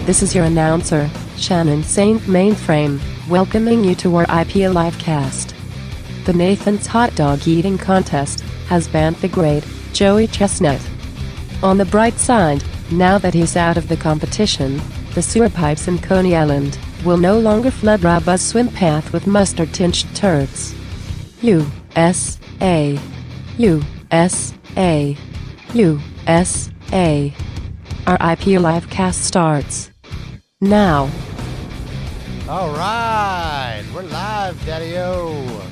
This is your announcer, Shannon Saint Mainframe, welcoming you to our IP Livecast. The Nathan's Hot Dog Eating Contest has banned the great Joey Chestnut. On the bright side, now that he's out of the competition, the sewer pipes in Coney Island will no longer flood Raba's swim path with mustard-tinged turds. USA. USA. USA. Our IP Livecast starts now. All right, we're live, Daddy-O.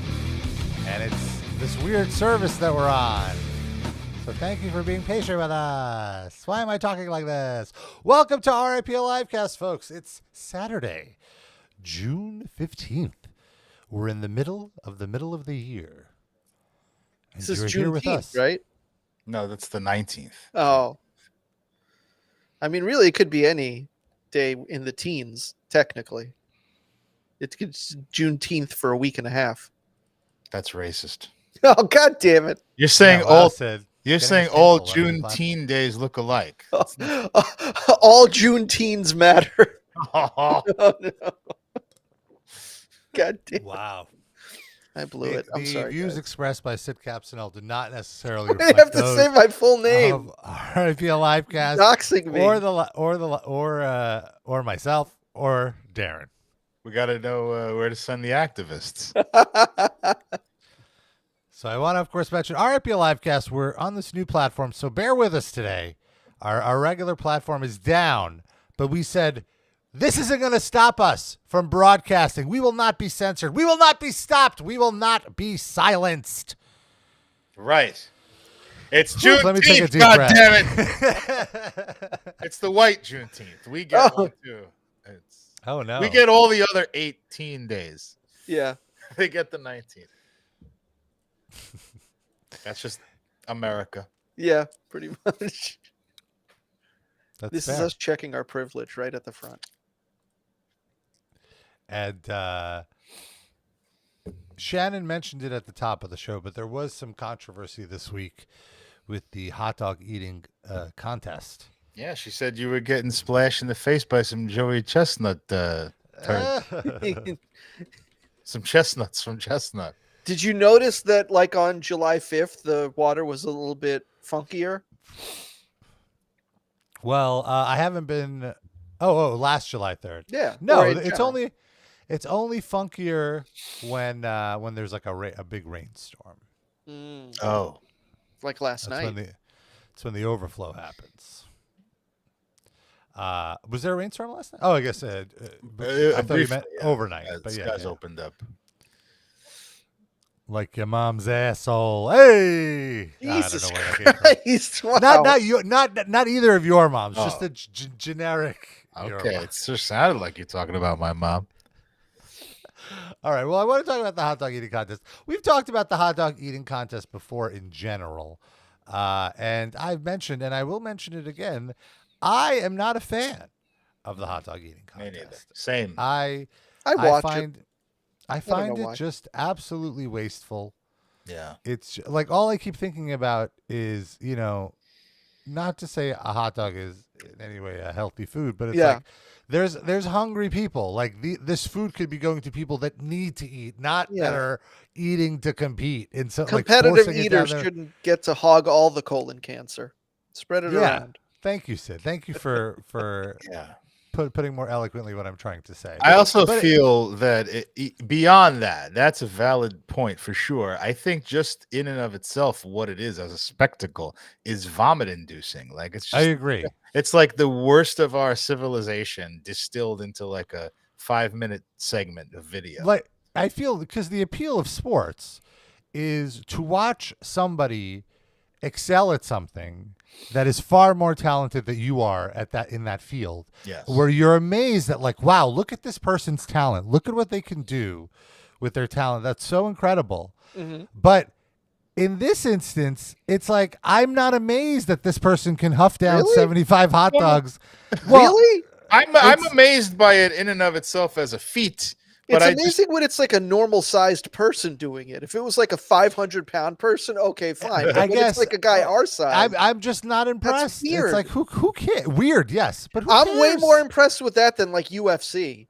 And it's this weird service that we're on. So thank you for being patient with us. Why am I talking like this? Welcome to our IP Livecast, folks. It's Saturday, June 15th. We're in the middle of the year. And This is you're here with us, right? No, that's the 19th. Oh. I mean, really, it could be any day in the teens, technically. It's Juneteenth for a week and a half. That's racist. Oh, God damn it. You're saying Yeah, well, all said, you're getting saying us all canceled on the platform. Juneteenth days look alike. All Juneteens matter. Oh, no. God damn. Wow. I blew it. I'm sorry. The views guys. expressed by Sid Capsonell do not necessarily I reflect have to those say my full name. of our IP Livecast. Doxing me. or myself or Darren. We got to know where to send the activists. So I want to, of course, mention our IP Livecast. We're on this new platform, so bear with us today. Our regular platform is down, but we said this isn't going to stop us from broadcasting. We will not be censored. We will not be stopped. We will not be silenced. Right. It's Let me take a Juneteenth, deep God breath. damn it. It's the white Juneteenth. We get one too. Oh, no. We get all the other 18 days. Yeah. They get the 19th. That's just America. Yeah, pretty much. That's This fair. is us checking our privilege right at the front. And Shannon mentioned it at the top of the show, but there was some controversy this week with the hot dog eating contest. Yeah, she said you were getting splashed in the face by some Joey Chestnut turds. Some chestnuts from Chestnut. Did you notice that, like, on July 5th, the water was a little bit funkier? Well, I haven't been. Last July 3rd. Yeah. No, or in it's general. only funkier when there's like a big rainstorm. Oh. Like last night. That's when the overflow happens. Was there a rainstorm last night? Oh, I guess I thought you meant overnight. Yeah, but the yeah, skies yeah. opened up. Like your mom's asshole. Hey, Jesus I don't know where that came Christ. Wow. from. Not you, not either of your moms. Oh. Just the generic. your Okay, mom. it just sounded like you're talking about my mom. All right. Well, I want to talk about the hot dog eating contest. We've talked about the hot dog eating contest before in general, and I've mentioned, and I will mention it again. I am not a fan of the hot dog eating Me neither. contest. Same. I watch it. I don't find know it why. just absolutely wasteful. Yeah. It's like all I keep thinking about is, not to say a hot dog is in any way a healthy food, but it's Yeah. like there's hungry people. Like this food could be going to people that need to eat, not that are eating to compete. And so Competitive like forcing it down eaters their- shouldn't get to hog all the colon cancer. Spread it around. Thank you, Sid. Thank you for Yeah. putting more eloquently what I'm trying to say. I also But feel that beyond that, that's a valid point for sure. I think just in and of itself, what it is as a spectacle is vomit inducing. Like it's I just, agree. it's like the worst of our civilization distilled into like a 5-minute segment of video. Like I feel because the appeal of sports is to watch somebody excel at something that is far more talented than you are in that field. Yes. Where you're amazed that, like, wow, look at this person's talent. Look at what they can do with their talent. That's so incredible. Mhm. But in this instance, it's like I'm not amazed that this person can huff down Really? 75 hot dogs. Well, Really? I'm amazed by it in and of itself as a feat, It's amazing when it's like a normal sized person doing it. If it was like a 500-pound person, okay, fine. But I when guess it's like a guy our size. I'm just not impressed. weird. It's like who cares? Weird, yes, but who I'm cares? way more impressed with that than like UFC.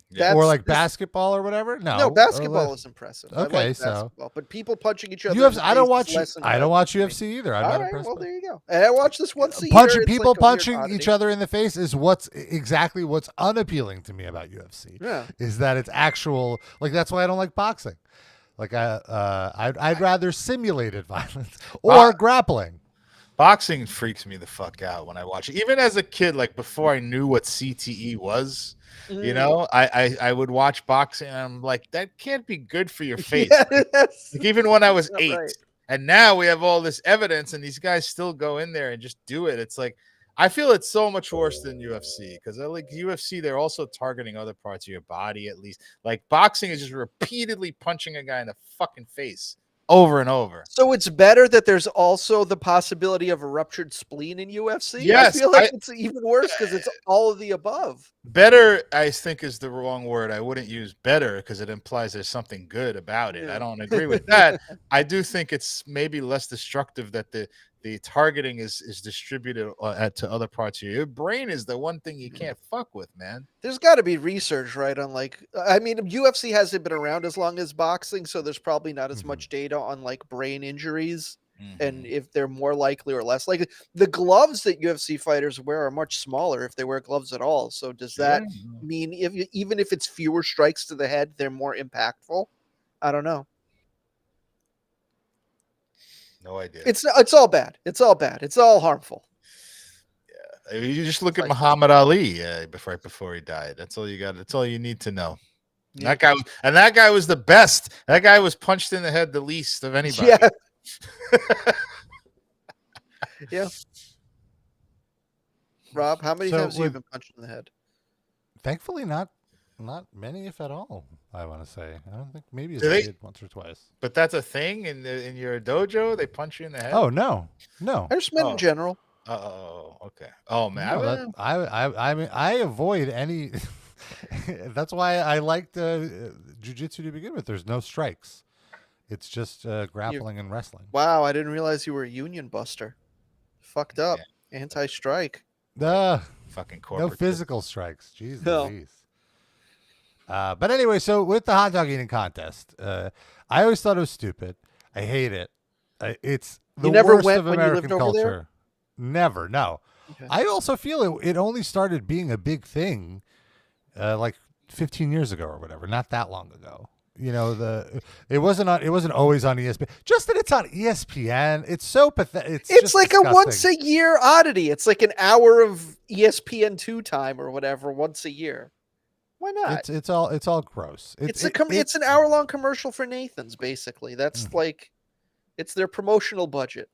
Yeah. Or like basketball or whatever. No, basketball is impressive. Okay, I like so basketball, but people punching each other. UFC, in the I don't face watch. is less I don't watch impressive to me. UFC either. I'm All not right, impressed. well, by it. there you go. And I watch this once a year. Punching It's people like a weird punching oddity. each other in the face is what's exactly what's unappealing to me about UFC. Yeah. Is that it's actual, like, that's why I don't like boxing. Like I'd rather simulated violence or grappling. Boxing freaks me the fuck out when I watch it. Even as a kid, like before I knew what CTE was, you know, I would watch boxing and I'm like, that can't be good for your face. Yes. Like even when I was 8. Right. And now we have all this evidence and these guys still go in there and just do it. It's like, I feel it's so much worse than UFC because like UFC, they're also targeting other parts of your body at least. Like boxing is just repeatedly punching a guy in the fucking face over and over. So it's better that there's also the possibility of a ruptured spleen in UFC? Yes, I feel like it's even worse because it's all of the above. Better, I think, is the wrong word. I wouldn't use better because it implies there's something good about it. Yeah. I don't agree with that. I do think it's maybe less destructive that the targeting is distributed to other parts of your brain. Is the one thing you can't fuck with, man. There's got to be research, right? On like, I mean, UFC hasn't been around as long as boxing, so there's probably not as much data on like brain injuries and if they're more likely or less likely. The gloves that UFC fighters wear are much smaller if they wear gloves at all. So does that mean even if it's fewer strikes to the head, they're more impactful? I don't know. No idea. It's all bad. It's all bad. It's all harmful. Yeah, you just look at Muhammad Ali before he died. That's all you got. That's all you need to know. Yeah. That guy was the best. That guy was punched in the head the least of anybody. Yeah. Yeah. Rob, how many times have you been punched in the head? Thankfully, not many, if at all. I want to say. I don't think maybe it's once or twice. But that's a thing in your dojo. They punch you in the head. Oh no. I just meant in general. Oh, okay. Oh man, no, I mean I avoid any. That's why I liked jiu-jitsu to begin with. There's no strikes. It's just grappling and wrestling. Wow, I didn't realize you were a union buster. Fucked up. Yeah. Anti-strike. Fucking corporate. No physical strikes. Jeez no. Louise. But anyway, so with the hot dog eating contest, I always thought it was stupid. I hate it. It's the worst of American culture. There? Never, no. Okay. I also feel it only started being a big thing like 15 years ago or whatever, not that long ago. You know, it wasn't always on ESPN. Just that it's on ESPN, it's so pathetic. It's like disgusting. A once a year oddity. It's like an hour of ESPN2 time or whatever once a year. Why not? It's all gross. It's an hour long commercial for Nathan's. Basically, that's like, it's their promotional budget.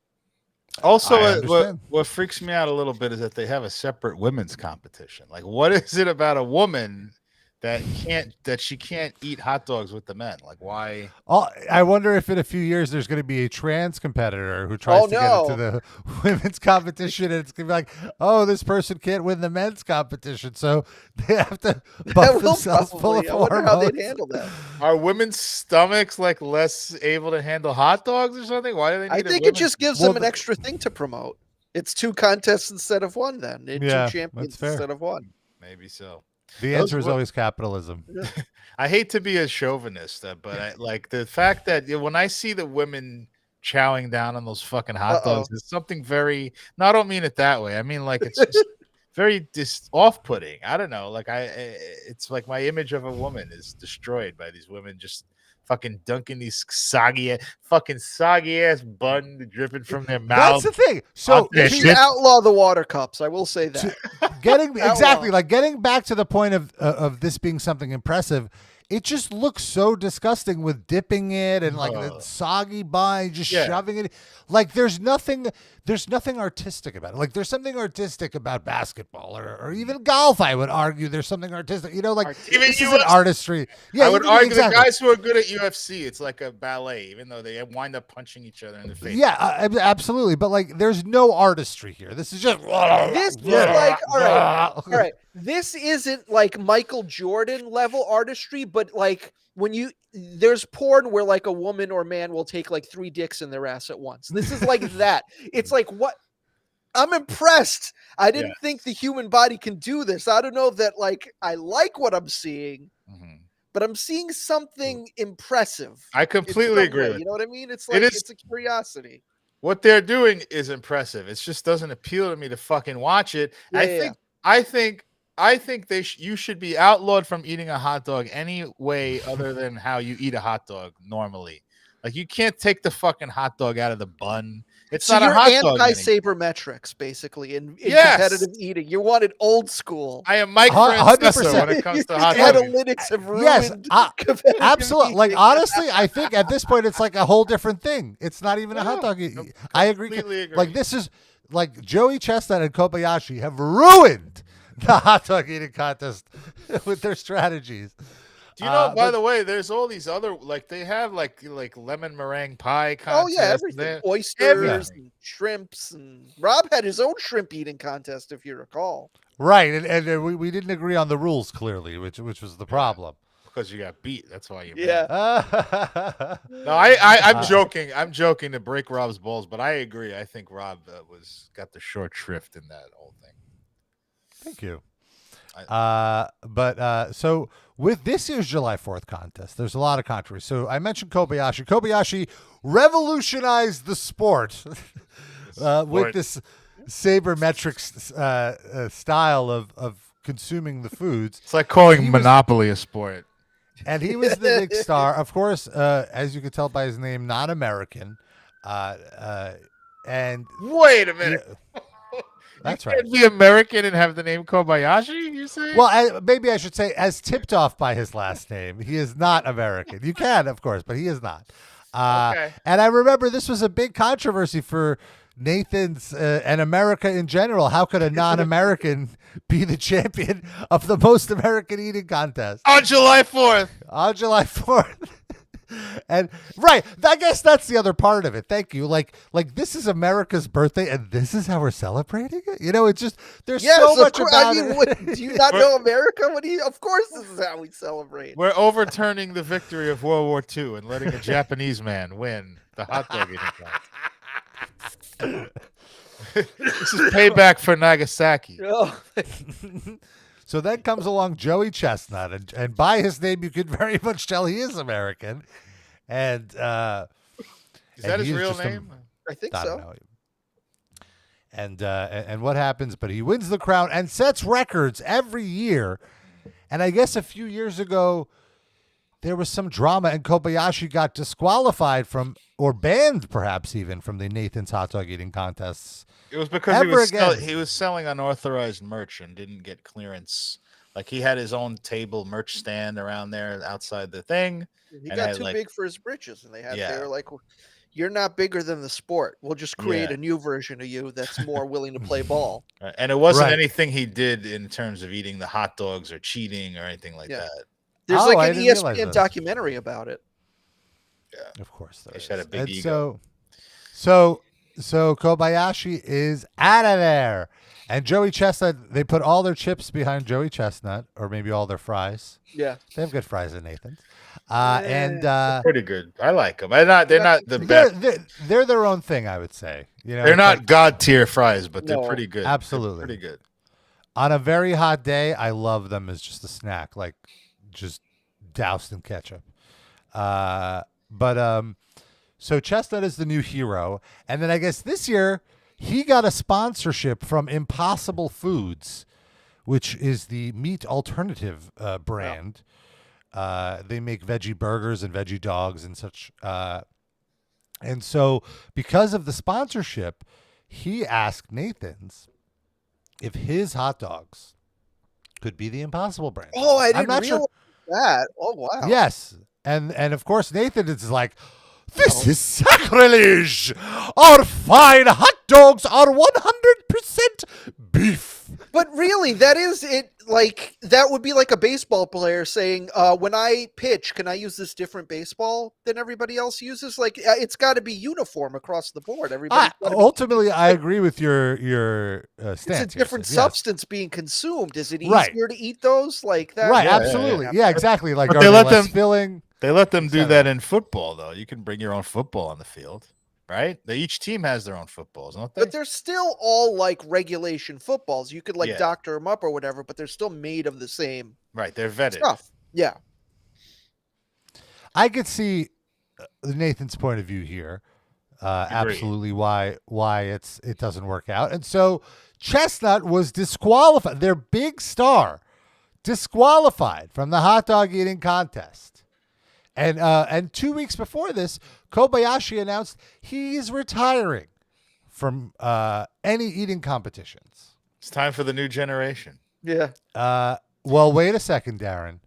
Also, what freaks me out a little bit is that they have a separate women's competition. Like, what is it about a woman that she can't eat hot dogs with the men? Like, why? I wonder if in a few years there's going to be a trans competitor who tries to get into the women's competition, and it's going to be like, oh, this person can't win the men's competition, so they have to buff themselves full of hormones. I wonder how they'd handle that. Are women's stomachs like less able to handle hot dogs or something? Why do they need I think it just gives them an extra thing to promote. It's 2 contests instead of 1 then. 2 champions instead of 1. Maybe so. The answer is always capitalism. I hate to be a chauvinist, but I like the fact that when I see the women chowing down on those fucking hot dogs, it's something very. No, I don't mean it that way. I mean like it's just very off-putting. I don't know. Like it's like my image of a woman is destroyed by these women just fucking dunking these soggy ass bun dripping from their mouth. That's the thing. So you outlaw the water cups. I will say that. Getting back to the point of this being something impressive. It just looks so disgusting with dipping it and like the soggy bun, just shoving it. Like there's nothing artistic about it. Like there's something artistic about basketball or even golf. I would argue there's something artistic. You know, like this is an artistry. Yeah, I would argue the guys who are good at UFC, it's like a ballet, even though they wind up punching each other in the face. Yeah, absolutely. But like, there's no artistry here. This is just. This is like all right. this isn't like Michael Jordan level artistry, but like when there's porn where like a woman or man will take like 3 dicks in their ass at once. This is like that. It's like, what? I'm impressed. I didn't think the human body can do this. I don't know that like I like what I'm seeing, but I'm seeing something impressive. I completely agree. You know what I mean? It's like it's a curiosity. What they're doing is impressive. It just doesn't appeal to me to fucking watch it. I think you should be outlawed from eating a hot dog any way other than how you eat a hot dog normally. Like, you can't take the fucking hot dog out of the bun. It's not a hot dog. Anti-sabermetrics, basically, in competitive eating. You want it old school. I am Mike Francesa when it comes to hot dogs. Analytics have ruined absolutely. Like, honestly, I think at this point it's like a whole different thing. It's not even a hot dog. I agree. Like, this is like Joey Chestnut and Kobayashi have ruined the hot dog eating contest with their strategies. Do you know, by the way, there's all these other, like, they have like lemon meringue pie contests. Oh, yeah, everything. Oysters and shrimps. And Rob had his own shrimp eating contest, if you recall. Right, and we didn't agree on the rules, clearly, which was the problem. Because you got beat. That's why you No, I'm joking. I'm joking to break Rob's balls, but I agree. I think Rob got the short shrift in that whole thing. Thank you. So with this year's July 4th contest, there's a lot of controversy. So I mentioned Kobayashi. Kobayashi revolutionized the sport with this sabermetrics style of consuming the foods. It's like calling Monopoly a sport. And he was the big star. Of course, as you could tell by his name, not American. And wait a minute. That's you right. Can't be American and have the name Kobayashi, you say? Well, maybe I should say, as tipped off by his last name, he is not American. You can, of course, but he is not. Okay. And I remember this was a big controversy for Nathan's and America in general. How could a non-American be the champion of the most American eating contest? On July 4th. On July 4th. And right, I guess that's the other part of it. Thank you. Like this is America's birthday, and this is how we're celebrating it. You know, it's just there's so much about it. Do you not know America? Of course, this is how we celebrate. We're overturning the victory of World War II and letting a Japanese man win the hot dog eating contest. This is payback for Nagasaki. So then comes along Joey Chestnut, and by his name, you can very much tell he is American. And is that his real name? I think so. And what happens? But he wins the crown and sets records every year. And I guess a few years ago, there was some drama, and Kobayashi got disqualified from, or banned perhaps even, from the Nathan's hot dog eating contests. It was because he was selling unauthorized merch and didn't get clearance. Like, he had his own table merch stand around there outside the thing. He got too big for his britches, and they were like, "You're not bigger than the sport. We'll just create a new version of you that's more willing to play ball." Right. And it wasn't anything he did in terms of eating the hot dogs or cheating or anything like that. There's like an ESPN documentary about it. Yeah, of course. He had a big ego. So Kobayashi is out of there. And Joey Chestnut, they put all their chips behind Joey Chestnut, or maybe all their fries. Yeah. They have good fries at Nathan's. And pretty good. I like them. They're not the best. They're their own thing, I would say. You know, they're not God tier fries, but they're pretty good. Absolutely. They're pretty good. On a very hot day, I love them as just a snack, like just doused in ketchup. So Chestnut is the new hero. And then I guess this year he got a sponsorship from Impossible Foods, which is the meat alternative brand. They make veggie burgers and veggie dogs and such. And so because of the sponsorship, he asked Nathan's if his hot dogs could be the Impossible brand. Oh, I didn't realize that. Oh, wow. Yes. And of course, Nathan is like, this is sacrilege. Our fine hot dogs are 100% beef. But really, that is it. like that would be like a baseball player saying, when I pitch, can I use this different baseball than everybody else uses? Like, it's got to be uniform across the board. Ultimately, I agree with your stance. It's a different substance being consumed. Is it Right. easier to eat those like that? Right, absolutely. Yeah, exactly. Like, but are they let less them filling? They let them do that in football, though. You can bring your own football on the field, right? Each team has their own footballs, don't they? But they're still all like regulation footballs. You could like Yeah. doctor them up or whatever, but they're still made of the same Right. They're vetted. stuff. Yeah. I could see Nathan's point of view here. Absolutely, why it doesn't work out, and so Chestnut was disqualified. Their big star disqualified from the hot dog eating contest, and 2 weeks before this, Kobayashi announced he's retiring from any eating competitions. It's time for the new generation. Yeah. Well, wait a second, Darren.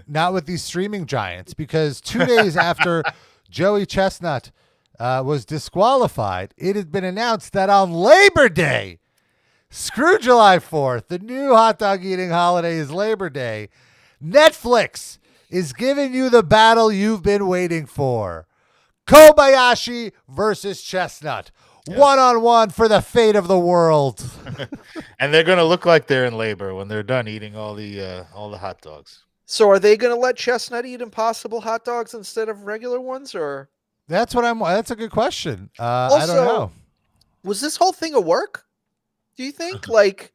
Not with these streaming giants, because 2 days after Joey Chestnut was disqualified, it had been announced that on Labor Day, screw July 4th, the new hot dog eating holiday is Labor Day, Netflix is giving you the battle you've been waiting for. Kobayashi versus Chestnut. Yes. One-on-one for the fate of the world. And they're going to look like they're in labor when they're done eating all the hot dogs. So are they going to let Chestnut eat Impossible hot dogs instead of regular ones, or? That's a good question. Also, I don't know. Was this whole thing a work? Do you think? Like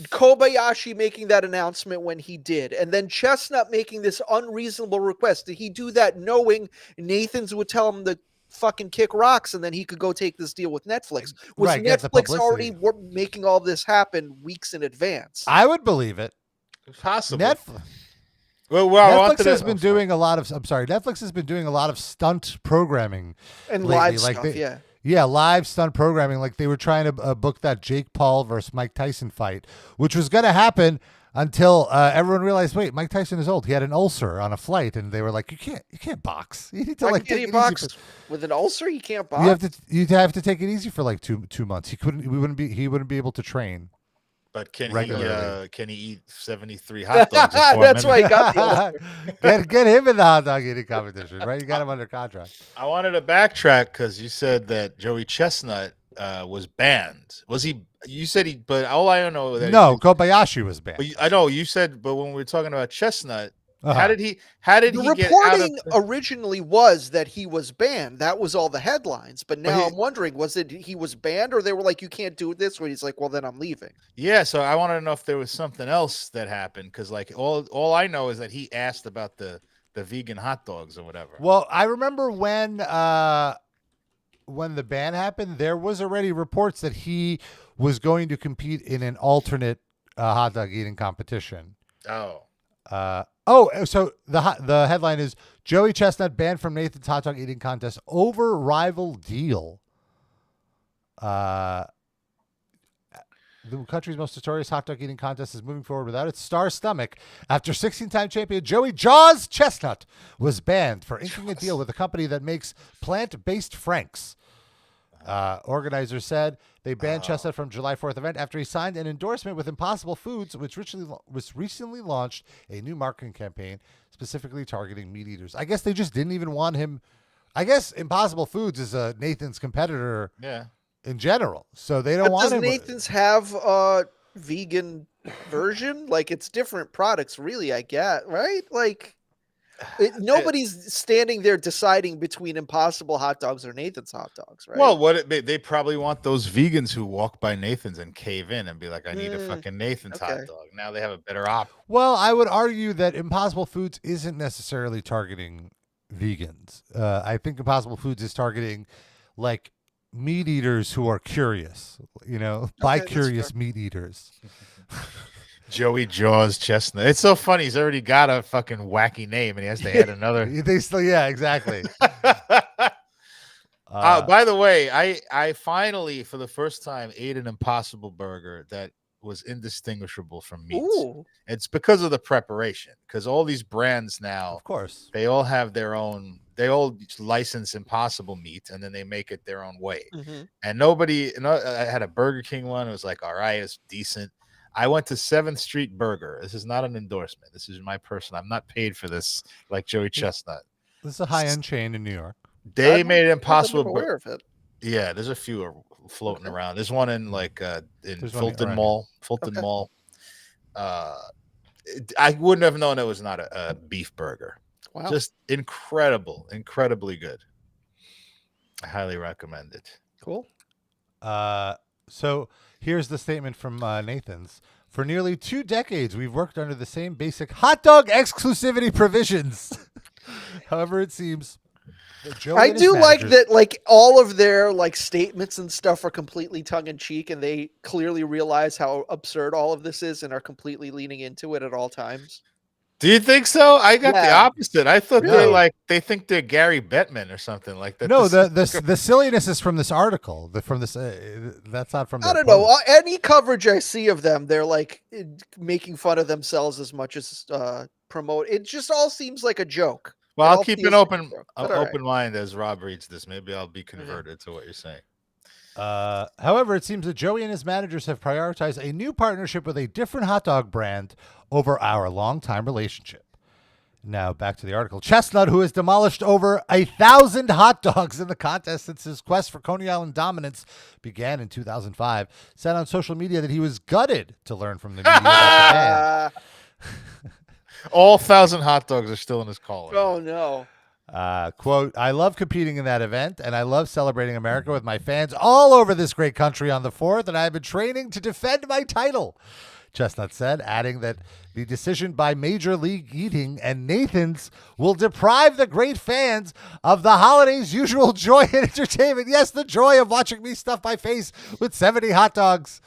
Kobayashi making that announcement when he did, and then Chestnut making this unreasonable request. Did he do that knowing Nathan's would tell him to fucking kick rocks and then he could go take this deal with Netflix? Was Netflix already making all this happen weeks in advance? I would believe it. Possible. Netflix has been doing a lot of. I'm sorry. Netflix has been doing a lot of stunt programming and lately. Live stuff. Yeah, live stunt programming. Like they were trying to book that Jake Paul versus Mike Tyson fight, which was going to happen until everyone realized, wait, Mike Tyson is old. He had an ulcer on a flight, and they were like, you can't box. You need to take it box easy with an ulcer. You can't box. You have to take it easy for like two months. He wouldn't be able to train. But can he eat 73 hot dogs? That's why he got the get him in the hot dog eating competition, right? You got him under contract. I wanted to backtrack because you said that Joey Chestnut was banned. Was he? You said he, but all I know is that Kobayashi was banned. I know you said, but when we were talking about Chestnut, how did he the get reporting originally was that he was banned. That was all the headlines. But now I'm wondering, was it he was banned, or they were like, you can't do it this way? He's like, well, then I'm leaving. Yeah, so I wanted to know if there was something else that happened, because like all I know is that he asked about the vegan hot dogs or whatever. Well, I remember when the ban happened, there was already reports that he was going to compete in an alternate hot dog eating competition. So the headline is Joey Chestnut banned from Nathan's hot dog eating contest over rival deal. The country's most notorious hot dog eating contest is moving forward without its star stomach after 16-time champion Joey Jaws Chestnut was banned for inking a deal with a company that makes plant-based Franks. Organizers said they banned Chestnut from July 4th event after he signed an endorsement with Impossible Foods, which recently launched a new marketing campaign specifically targeting meat eaters. I guess they just didn't even want him. I guess Impossible Foods is Nathan's competitor in general, so they don't want him. Does Nathan's have a vegan version? Like, it's different products, really, I get, right? Like... nobody's standing there deciding between Impossible hot dogs or Nathan's hot dogs, right? Well, they probably want those vegans who walk by Nathan's and cave in and be like, I need a fucking Nathan's hot dog. Now they have a better option. Well, I would argue that Impossible Foods isn't necessarily targeting vegans. I think Impossible Foods is targeting like meat eaters who are curious, by curious meat eaters. Joey Jaws Chestnut. It's so funny. He's already got a fucking wacky name, and he has to add another. Exactly. By the way, I finally, for the first time, ate an Impossible Burger that was indistinguishable from meat. Ooh. It's because of the preparation. Because all these brands now, of course, they all have their own. They all license Impossible meat, and then they make it their own way. Mm-hmm. And I had a Burger King one. It was like, all right, it's decent. I went to 7th Street Burger. This is not an endorsement. This is my personal. I'm not paid for this like Joey Chestnut. This is a high-end chain in New York. They made it impossible. I'm aware of it. Yeah, there's a few floating around. There's one in in Fulton Mall. Fulton Mall. I wouldn't have known it was not a beef burger. Wow. Just incredibly good. I highly recommend it. Cool. So here's the statement from Nathan's. For nearly 2 decades, we've worked under the same basic hot dog exclusivity provisions. However, it seems that Joey I do like that, like all of their like statements and stuff are completely tongue in cheek, and they clearly realize how absurd all of this is and are completely leaning into it at all times. Do you think so? I got the opposite. I thought Really? they think they're Gary Bettman or something like that. No, the silliness is from this article. That's not from. I don't know. Any coverage I see of them, they're like making fun of themselves as much as promote. It just all seems like a joke. Well, I'll keep an open right. mind as Rob reads this. Maybe I'll be converted to what you're saying. However, it seems that Joey and his managers have prioritized a new partnership with a different hot dog brand over our longtime relationship. Now, back to the article. Chestnut, who has demolished over 1,000 hot dogs in the contest since his quest for Coney Island dominance began in 2005, said on social media that he was gutted to learn from the media about the band. All 1,000 hot dogs are still in his collar. Oh, no. Quote, I love competing in that event, and I love celebrating America with my fans all over this great country on the 4th, and I've been training to defend my title, Chestnut said, adding that the decision by Major League Eating and Nathan's will deprive the great fans of the holiday's usual joy and entertainment. Yes, the joy of watching me stuff my face with 70 hot dogs.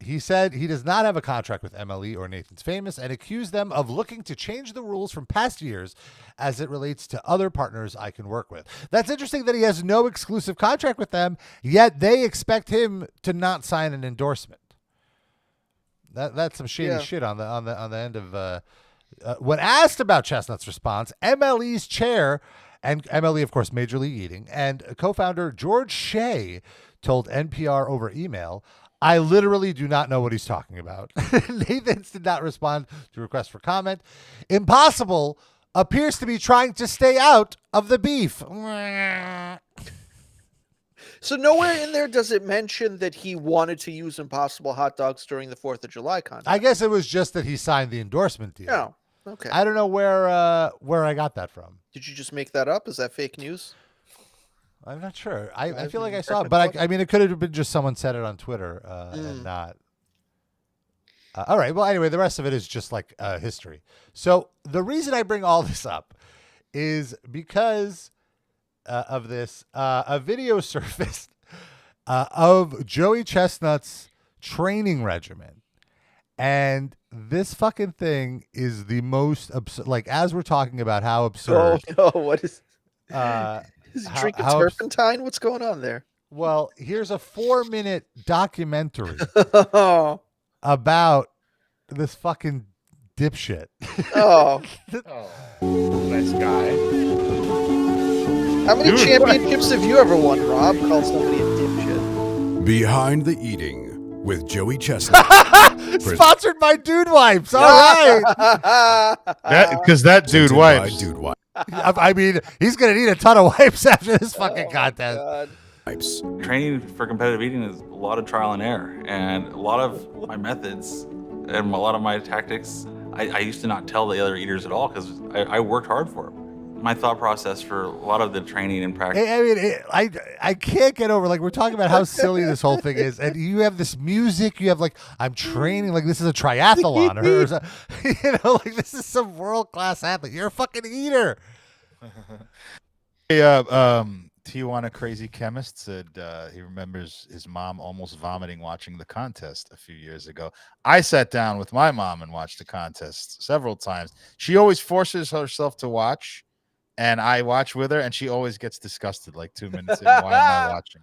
He said he does not have a contract with MLE or Nathan's Famous and accused them of looking to change the rules from past years as it relates to other partners I can work with. That's interesting that he has no exclusive contract with them, yet they expect him to not sign an endorsement. That's some shady shit on the end of. When asked about Chestnut's response, MLE's chair and MLE, of course, Major League Eating, and co-founder George Shea told NPR over email, I literally do not know what he's talking about. Nathan's did not respond to requests for comment. Impossible appears to be trying to stay out of the beef. So nowhere in there does it mention that he wanted to use Impossible hot dogs during the 4th of July contest. I guess it was just that he signed the endorsement deal. Oh, okay. I don't know where I got that from. Did you just make that up? Is that fake news? I'm not sure. I feel like I saw it, but I mean, it could have been just someone said it on Twitter and not. All right. Well, anyway, the rest of it is just like history. So the reason I bring all this up is because of this. A video surfaced of Joey Chestnut's training regimen. And this fucking thing is the most absurd. Like, as we're talking about how absurd. Oh, no. What is... Is he drinking turpentine? What's going on there? Well, here's a 4-minute documentary about this fucking dipshit. Oh. Nice guy. How many championships have you ever won, Rob? Call somebody a dipshit. Behind the Eating with Joey Chestnut. Sponsored by Dude Wipes. All right. Because that dude wipes. Dude Wipes. I mean, he's going to need a ton of wipes after this fucking contest. Wipes. Training for competitive eating is a lot of trial and error. And a lot of my methods and a lot of my tactics, I used to not tell the other eaters at all because I worked hard for it. My thought process for a lot of the training and practice. I mean, I can't get over, like, we're talking about how silly this whole thing is. And you have this music, you have like, I'm training, like this is a triathlon or something. You know, like this is some world-class athlete. You're a fucking eater. Tijuana Crazy Chemist said he remembers his mom almost vomiting watching the contest a few years ago. I sat down with my mom and watched the contest several times. She always forces herself to watch, and I watch with her, and she always gets disgusted like 2 minutes in. Why am I watching?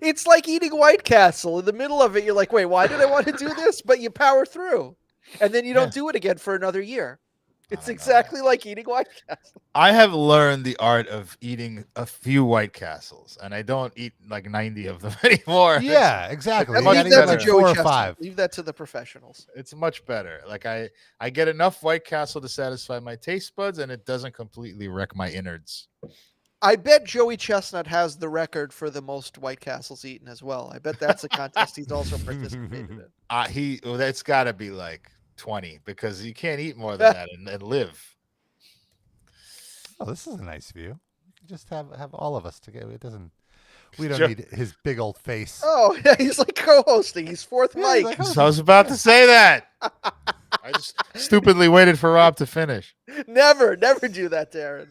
It's like eating White Castle. In the middle of it, you're like, wait, why did I want to do this? But you power through. And then you don't do it again for another year. It's exactly like eating White Castle. I have learned the art of eating a few White Castles, and I don't eat like 90 of them anymore. Yeah, exactly. You much gotta eat Leave that better. to like 4 Joey or Chestnut. 5. Leave that to the professionals. It's much better. Like I get enough White Castle to satisfy my taste buds, and it doesn't completely wreck my innards. I bet Joey Chestnut has the record for the most White Castles eaten as well. I bet that's a contest he's also participated in. That's got to be like 20 because you can't eat more than that and live. Oh, this is a nice view. Just have all of us together. It doesn't. We don't Joe- need his big old face. Oh, yeah, he's like co-hosting. He's fourth Yeah, he's mic. like, I was about to say that. I just stupidly waited for Rob to finish. Never do that, Darren.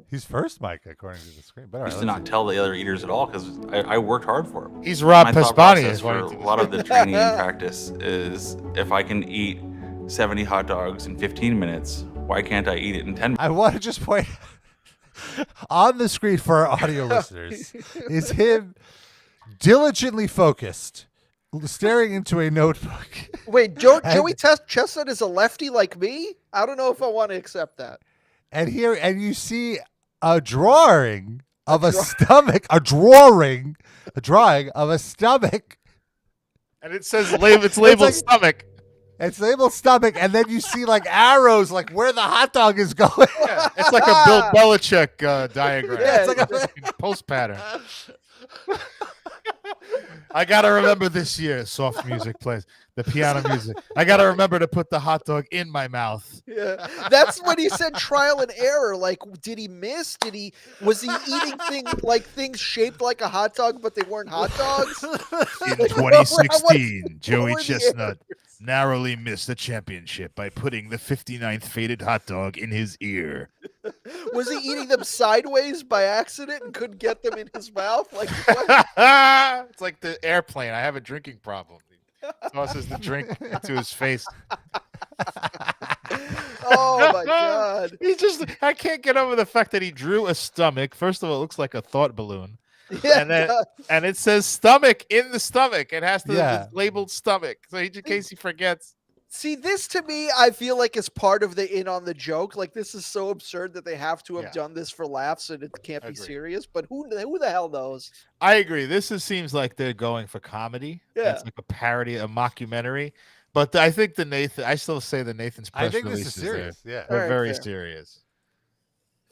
He's first mic according to the screen. But all I right, used to let's not see. tell the other eaters at all because I worked hard for them. He's Rob My thought Pespani. process Is for what a lot of the training and practice is if I can eat 70 hot dogs in 15 minutes, why can't I eat it in 10 minutes? I want to just point on the screen for our audio listeners is him diligently focused, staring into a notebook. Wait, Joey Chestnut is a lefty like me? I don't know if I want to accept that. And you see a drawing of a stomach, a drawing of a stomach. And it says it's labeled like- stomach. It's labeled stomach, and then you see like arrows, like where the hot dog is going. Yeah, it's like a Bill Belichick diagram. Yeah, it's like a- Post pattern. I gotta remember this year. Soft music plays. The piano music. I gotta remember to put the hot dog in my mouth. Yeah, that's when he said trial and error. Like, did he miss? Was he eating things shaped like a hot dog, but they weren't hot dogs? In Like, 2016, Joey were the Chestnut narrowly missed the championship by putting the 59th faded hot dog in his ear. Was he eating them sideways by accident and couldn't get them in his mouth? Like, what? It's like the airplane. I have a drinking problem. He tosses the drink into his face. Oh my god! I can't get over the fact that he drew a stomach. First of all, it looks like a thought balloon. Yeah, And it says stomach in the stomach. It has to Yeah. be labeled stomach. So in case he forgets. see, this to me, I feel like is part of the in on the joke. Like, this is so absurd that they have to have Yeah. done this for laughs and it can't be Agreed. serious. But who the hell knows? I agree. Seems like they're going for comedy. Yeah. It's like a parody, a mockumentary. But I think I still say the Nathan's press I think this is releases serious. Yeah. They're Alright, very fair. serious.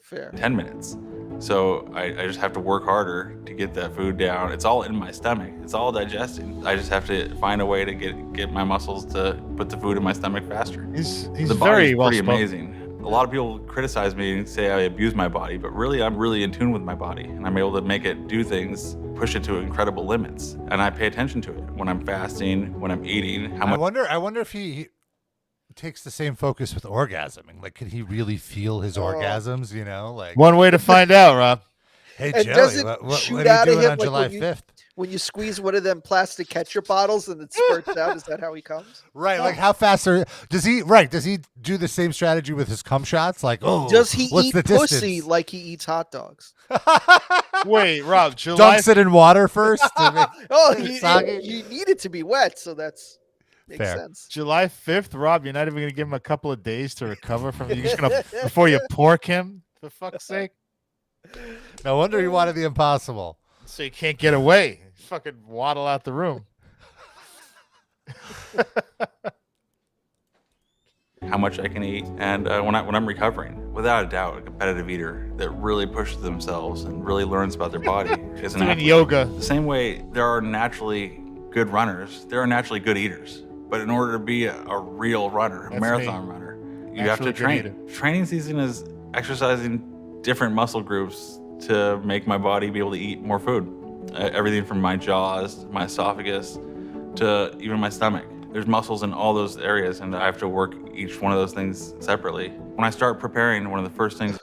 Fair. 10 minutes. So I just have to work harder to get that food down. It's all in my stomach. It's all digesting. I just have to find a way to get my muscles to put the food in my stomach faster. He's The very body's well pretty spoken. amazing. A lot of people criticize me and say I abuse my body, but really I'm really in tune with my body and I'm able to make it do things, push it to incredible limits. And I pay attention to it when I'm fasting, when I'm eating, how I much wonder if he takes the same focus with orgasming. Like, can he really feel his orgasms? You know, like One way to find out, Rob. hey And Joey, does it what shoot are out you of doing him on like July when you- 5th? When you squeeze one of them plastic ketchup bottles and it spurts out, is that how he comes? Right, like how fast does he do the same strategy with his cum shots? Like, oh, Does he what's eat the pussy distance? like he eats hot dogs? Wait, Rob, July Dunks it in water first. to make- Oh, Soggy. you need it to be wet, so that's makes Fair. sense. July 5th, Rob, you're not even going to give him a couple of days to recover from it. You're just going to, before you pork him, for fuck's sake. No wonder he wanted the impossible. So you can't get away. Fucking waddle out the room. how much I can eat. And when I'm recovering, without a doubt, a competitive eater that really pushes themselves and really learns about their body is an Doing athlete. yoga. The same way there are naturally good runners, there are naturally good eaters. But in order to be a real runner, a That's marathon me. runner, you have to Naturally good train. Training season is exercising different muscle groups to make my body be able to eat more food. Everything from my jaws, my esophagus, to even my stomach. There's muscles in all those areas, and I have to work each one of those things separately. When I start preparing, one of the first things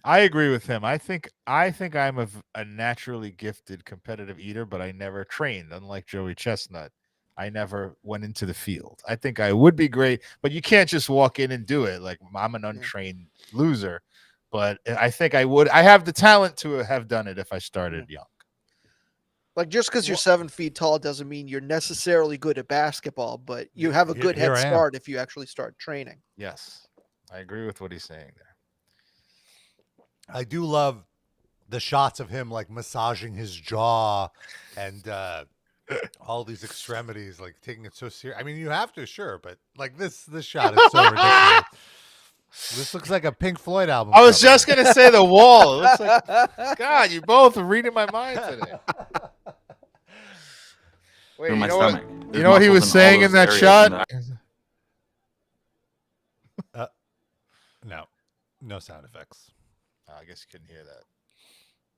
I agree with him. I think I'm a naturally gifted competitive eater, but I never trained, unlike Joey Chestnut. I never went into the field. I think I would be great, but you can't just walk in and do it. Like, I'm an untrained loser, but I think I would. I have the talent to have done it if I started young. Like, just because you're 7 feet tall doesn't mean you're necessarily good at basketball, but you have a good Here head I am. start if you actually start training. Yes. I agree with what he's saying there. I do love the shots of him like massaging his jaw and all these extremities, like taking it so serious. I mean, you have to, sure, but like this shot is so ridiculous. This looks like a Pink Floyd album. I was cover. just gonna say the wall. It looks like God. You both are reading my mind today. Wait, In my you stomach. you know what he was saying in that shot? No sound effects. Oh, I guess you couldn't hear that.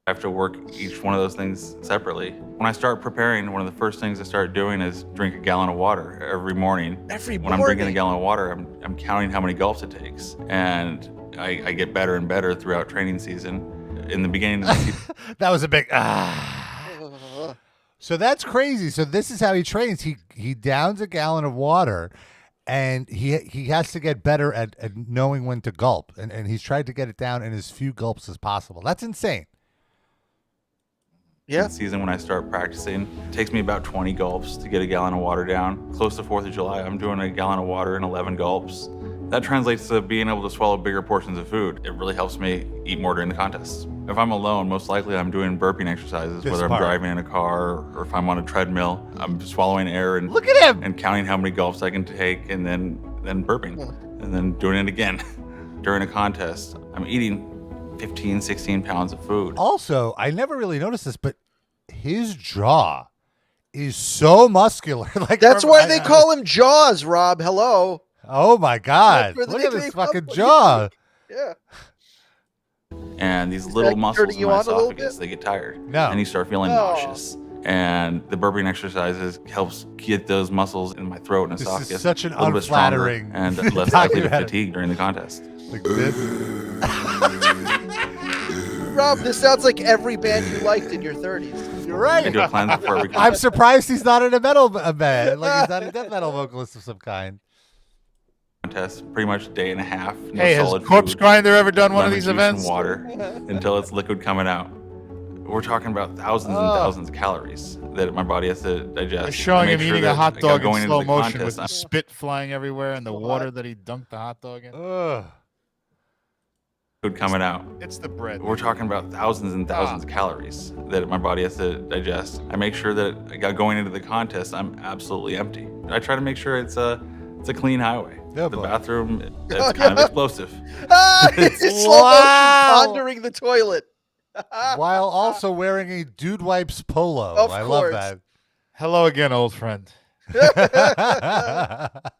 I have to work each one of those things separately. When I start preparing, one of the first things I start doing is drink a gallon of water every morning. When I'm drinking a gallon of water, I'm counting how many gulps it takes. And I get better and better throughout training season. In the beginning of the season, That was a big So that's crazy. So this is how he trains. He downs a gallon of water, and he has to get better at knowing when to gulp. And he's tried to get it down in as few gulps as possible. That's insane. in the season when I start practicing, it takes me about 20 gulps to get a gallon of water down. Close to 4th of July, I'm doing a gallon of water in 11 gulps. That translates to being able to swallow bigger portions of food. It really helps me eat more during the contest. If I'm alone, most likely I'm doing burping exercises, whether I'm driving in a car or if I'm on a treadmill. I'm swallowing air and look at him and counting how many gulps I can take, and then burping, and then doing it again. During a contest, I'm eating 15, 16 pounds of food. Also, I never really noticed this, but his jaw is so muscular. Like That's why they call him Jaws, Rob. Hello. Oh my God! That's where the Look at this nickname fucking comes jaw. Yeah. And these little muscles in you my on a little esophagus, they get tired. No. And you start feeling nauseous. And the burping exercises helps get those muscles in my throat and This esophagus is such an a little bit stronger unflattering and less likely to documentary. fatigue during the contest. Like this. Rob, this sounds like every band you liked in your 30s. You're I right. do a cleanse before every I'm contest. surprised he's not in a metal band. Like he's not a death metal vocalist of some kind. Pretty much a day and a half. No Hey, has solid Corpse food, Grinder ever done one of lemon these juice and events? water until it's liquid coming out. We're talking about thousands and thousands of calories that my body has to digest. They're showing I him make sure eating a that hot I got dog in going into slow the motion contest, with the spit flying everywhere and the water that he dunked the hot dog in. Ugh. food coming out. It's the bread. We're talking about thousands and thousands of calories that my body has to digest. I make sure that I got going into the contest, I'm absolutely empty. I try to make sure it's a clean highway. Oh, the boy. bathroom is kind of explosive. It's slow motion pondering the toilet. While also wearing a Dude Wipes polo. Of I course. love Hello again, old friend. that.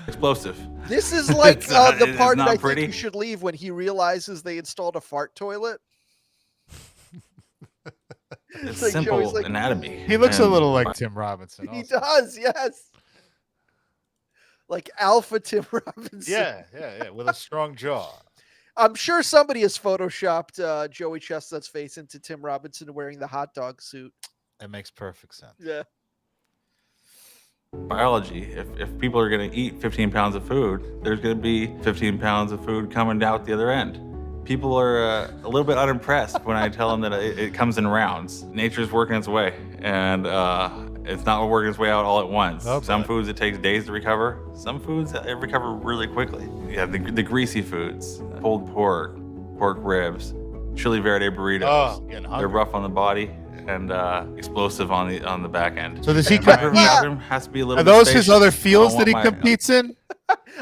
Explosive. This is like It's, the it's part that not I pretty. think you should leave when he realizes they installed a fart toilet. It's like simple Joey's like, anatomy. He looks a And little like Tim Robinson. He also. does, yes. Like Alpha Tim Robinson. Yeah, with a strong jaw. I'm sure somebody has photoshopped Joey Chestnut's face into Tim Robinson wearing the hot dog suit. That makes perfect sense. Yeah. biology. If people are going to eat 15 pounds of food, there's going to be 15 pounds of food coming out the other end. People are a little bit unimpressed when I tell them that it comes in rounds. Nature's working its way, and it's not working its way out all at once. Oh, Some boy. foods it takes days to recover. Some foods it recover really quickly. You have the greasy foods, pulled pork, pork ribs, chili verde burritos. Oh, getting They're hungry. rough on the body and explosive on the back end. So does he? And my bathroom has to be a little Are bit those his spacious. other I fields don't that he want my- competes in?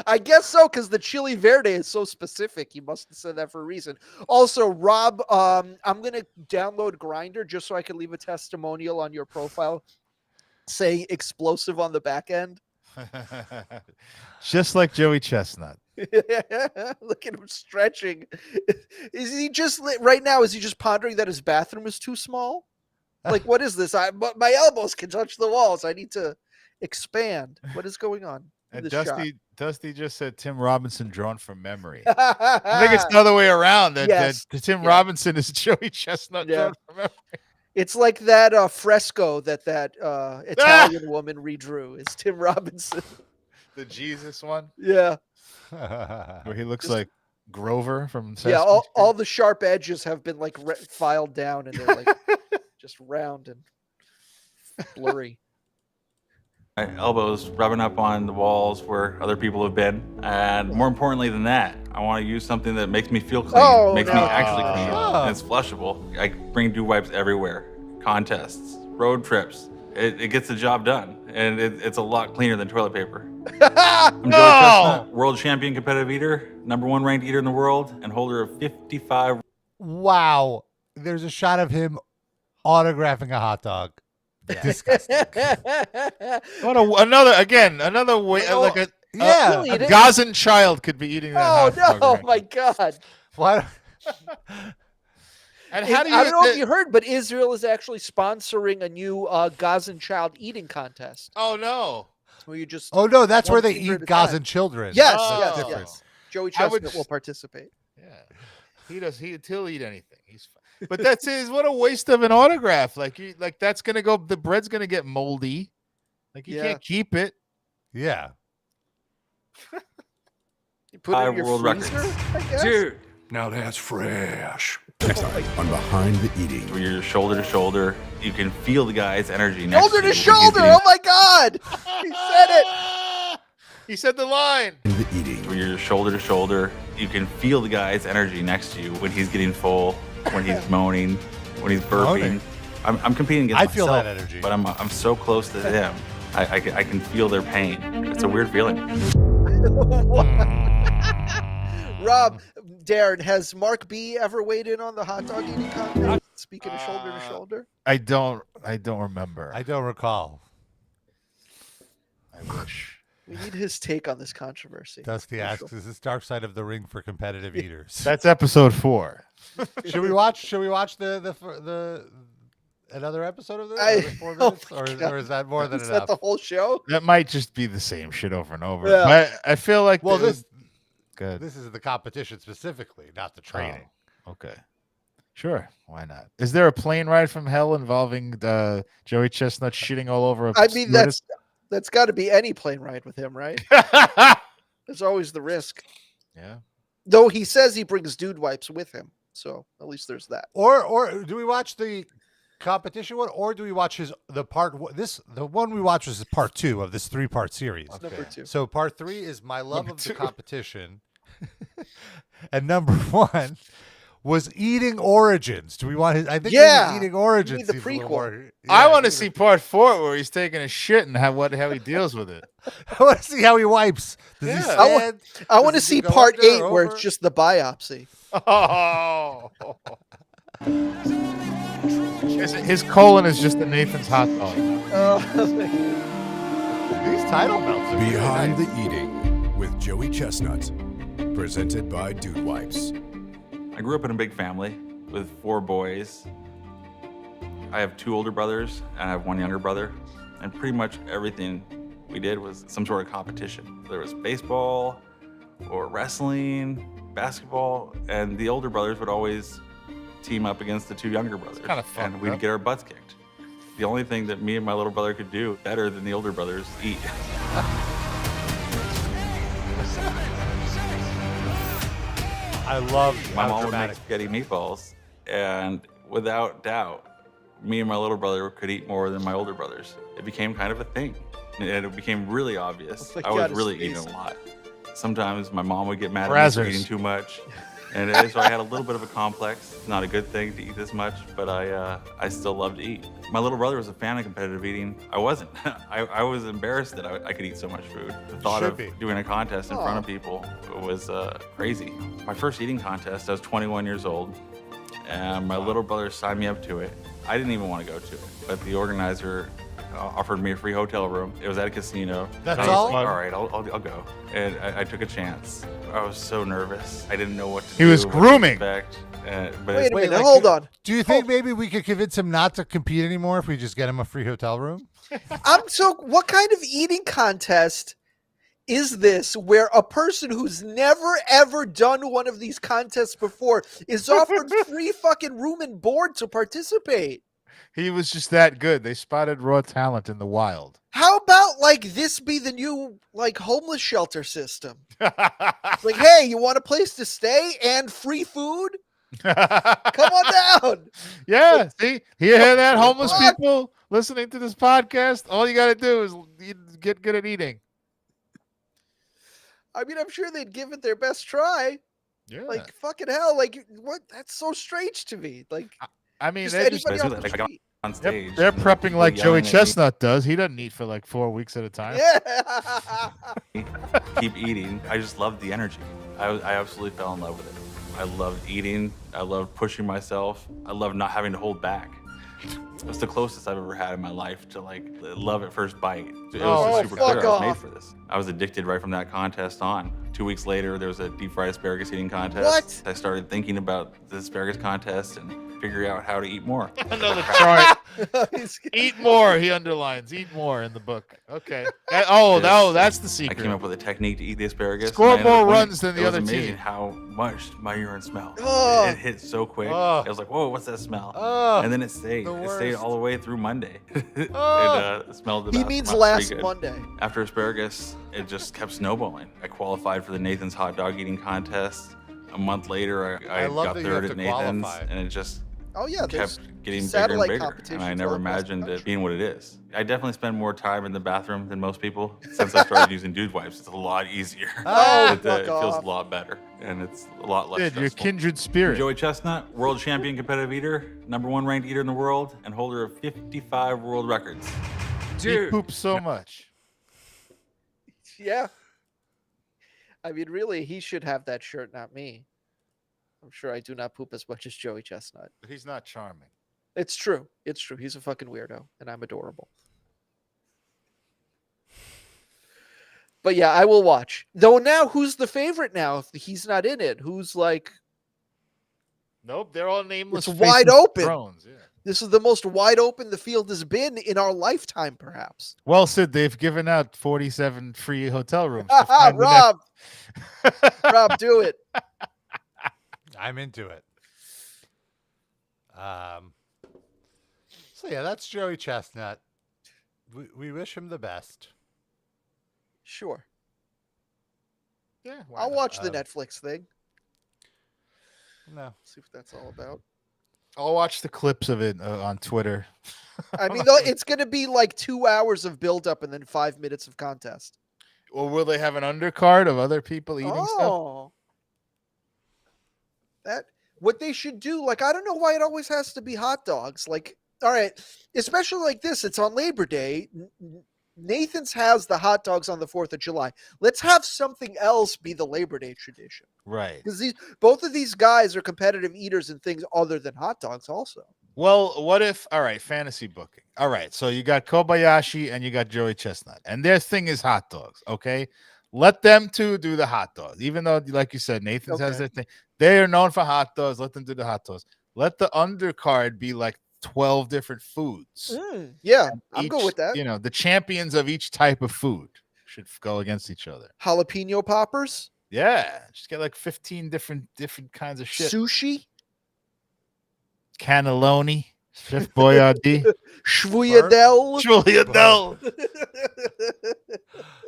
I guess so, because the chili verde is so specific. He must have said that for a reason. Also, Rob, I'm gonna download Grinder just so I can leave a testimonial on your profile saying explosive on the back end. Just like Joey Chestnut. Look at him stretching. Is he just right now? Is he just pondering that his bathroom is too small? Like, what is this? But my elbows can touch the walls. I need to expand. What is going on? in And this shot? Dusty just said Tim Robinson drawn from memory. I think it's the other way around. That, Yes. that Tim Yeah. Robinson is Joey Chestnut Yeah. drawn from memory. It's like that fresco that Italian woman redrew. It's Tim Robinson. The Jesus one, Yeah, where he looks Just- like Grover from Sesame yeah. All Street. the sharp edges have been like filed down, and they're like just round and blurry. My elbows rubbing up on the walls where other people have been. And more importantly than that, I want to use something that makes me feel clean, makes me actually clean, and it's flushable. I bring dew wipes everywhere, contests, road trips. It gets the job done, and it's a lot cleaner than toilet paper. I'm Joey Chestnut, world champion competitive eater, #1 ranked eater in the world, and holder of 55. Wow. There's a shot of him autographing a hot dog. Disgusting. Another way, like a Gazan child could be eating that. Hot dog right my God! What? And how do you? I don't know if you heard, but Israel is actually sponsoring a new Gazan child eating contest. Oh no! Where you just? Oh no, that's where they eat Gazan children. Yes, yes. Joey Chestnut will participate. Yeah, he'll eat anything. He's fine. But that's what a waste of an autograph. Like that's gonna go. The bread's gonna get moldy. Like you can't keep it. Yeah. You put it in your freezer, dude. Now that's fresh. Next time on Behind the Eating. When you're shoulder to shoulder, you can feel the guy's energy next shoulder to you. To shoulder. Oh my God! He said it. He said the line. The eating. When you're shoulder to shoulder, you can feel the guy's energy next to you when he's getting full, when he's moaning, when he's burping. I'm competing against myself. I feel that energy. But I'm so close to them. I can feel their pain. It's a weird feeling. Rob, Darren, has Mark B ever weighed in on the hot dog eating contest? Speaking of shoulder to shoulder, I don't remember. I don't recall. I wish. We need his take on this controversy. Dusty asks, "Is this Dark Side of the Ring for competitive eaters?" That's episode 4. Should we watch the another episode of this? 4 minutes, or is that more than enough? Is that the whole show? That might just be the same shit over and over. Yeah. But I feel like this good. This is the competition specifically, not the training. Oh, okay. Sure, why not? Is there a plane ride from hell involving Joey Chestnut shitting all over a that's got to be any plane ride with him, right? There's always the risk. Yeah. Though he says he brings dude wipes with him, so at least there's that. Or do we watch the competition one, or do we watch the one we watched was part 2 of this 3-part series. Okay. Number 2. So part 3 is my love of the competition, and number 1 was Eating Origins. Do we want his? I think Eating Origins. The prequel. I want to see part 4 where he's taking a shit and how he deals with it. I want to see how he wipes. Does he stand? I want to see part 8 where it's just the biopsy. Oh. His colon is just a Nathan's hot dog. These title belts are Behind the Eating with Joey Chestnut. Presented by Dude Wipes. I grew up in a big family with 4 boys. I have 2 older brothers and I have 1 younger brother. And pretty much everything we did was some sort of competition. There was baseball or wrestling, basketball, and the older brothers would always team up against the 2 younger brothers. Kind of fun, and we'd get our butts kicked. The only thing that me and my little brother could do better than the older brothers eat. I love my mom would make spaghetti meatballs, and without doubt, me and my little brother could eat more than my older brothers. It became kind of a thing, and it became really obvious. I was really eating a lot. Sometimes my mom would get mad at me for eating too much, and so I had a little bit of a complex. It's not a good thing to eat this much, but I still love to eat. My little brother was a fan of competitive eating. I wasn't. I was embarrassed that I could eat so much food. The thought of doing a contest in front of people was crazy. My first eating contest, I was 21 years old, and my little brother signed me up to it. I didn't even want to go to it, but the organizer offered me a free hotel room. It was at a casino. That's all? Like, all right, I'll go. And I took a chance. I was so nervous. I didn't know what to do. He was grooming. Wait a minute, hold on. Do you think maybe we could convince him not to compete anymore if we just get him a free hotel room? What kind of eating contest is this where a person who's never ever done one of these contests before is offered free fucking room and board to participate? He was just that good. They spotted raw talent in the wild. How about this be the new homeless shelter system? Like, hey, you want a place to stay and free food? Come on down. Yeah, see, you hear that, homeless people? listening to this podcast, all you got to do is get good at eating. I mean, I'm sure they'd give it their best try. Yeah. Like, fucking hell. Like, what? That's so strange to me. Like, I mean, just they're, just, anybody Basically, off the like, I got street. on stage. they're and prepping like Joey yelling at me. Chestnut does. He doesn't eat for like 4 weeks at a time. Yeah. Keep eating. I just loved the energy. I absolutely fell in love with it. I loved eating. I loved pushing myself. I loved not having to hold back. It's the closest I've ever had in my life to like love at first bite. It was super fuck clear I was made off. for this. I was addicted right from that contest on. 2 weeks later, there was a deep fried asparagus eating contest. What? I started thinking about the asparagus contest and figuring out how to eat more. Another chart. He's- Eat more, he underlines. Eat more in the book. Okay. That's the I secret. came up with a technique to eat the asparagus. Score and I ended more up winning. runs than the It was other amazing team. how much my urine smelled. Oh. It hit so quick. Oh. I was like, whoa, what's that smell? Oh, And then it stayed. the It stayed worst. all the way through Monday. Oh. It smelled the he best. means Smelled last pretty good. Monday. After asparagus, it just kept snowballing. I qualified for the Nathan's hot dog eating contest. A month later, I love got that you third have at to Nathan's, qualify. and it just Oh, yeah. There's kept getting bigger and satellite bigger. competitions And I never all across the imagined it country. being what it is. I definitely spend more time in the bathroom than most people. Since I started using dude wipes, it's a lot easier. Oh, it fuck feels off. a lot better, and it's a lot less Dude, your stressful. kindred spirit. Joey Chestnut, world champion competitive eater, #1 ranked eater in the world, and holder of 55 world records. He poops so much. Yeah. I mean, really, he should have that shirt, not me. I'm sure I do not poop as much as Joey Chestnut. But he's not charming. It's true. It's true. He's a fucking weirdo, and I'm adorable. But yeah, I will watch. Though now, who's the favorite now? If he's not in it, who's like, Nope, they're all nameless. It's wide faceless open. Thrones, yeah. this is the most wide open the field has been in our lifetime, perhaps? Well, Sid, they've given out 47 free hotel rooms. to find the Rob, next- Rob, do it. I'm into it. So yeah, that's Joey Chestnut. We wish him the best. Sure. Yeah, why I'll not? watch the Netflix thing. No. See what that's all about. I'll watch the clips of it on Twitter. I mean, though, it's going to be like 2 hours of build-up and then 5 minutes of contest. Or will they have an undercard of other people eating stuff? Oh. That what they should do, like, I don't know why it always has to be hot dogs. Like, all right, especially like this, it's on Labor Day. Nathan's has the hot dogs on the 4th of July. Let's have something else be the Labor Day tradition. Right. Because both of these guys are competitive eaters in things other than hot dogs also. Well, what if, all right, fantasy booking. All right, so you got Kobayashi and you got Joey Chestnut, and their thing is hot dogs, okay? Let them two do the hot dogs, even though, like you said, Nathan's has Okay. their thing. They are known for hot dogs. Let them do the hot dogs. Let the undercard be like 12 different foods. Yeah, I'm good Each, with that. You know, the champions of each type of food should go against each other. Jalapeno poppers, Yeah, just get like 15 different kinds of shit. sushi, Cannelloni, Chef Boyardee, Schwuyadel. Julia Dell.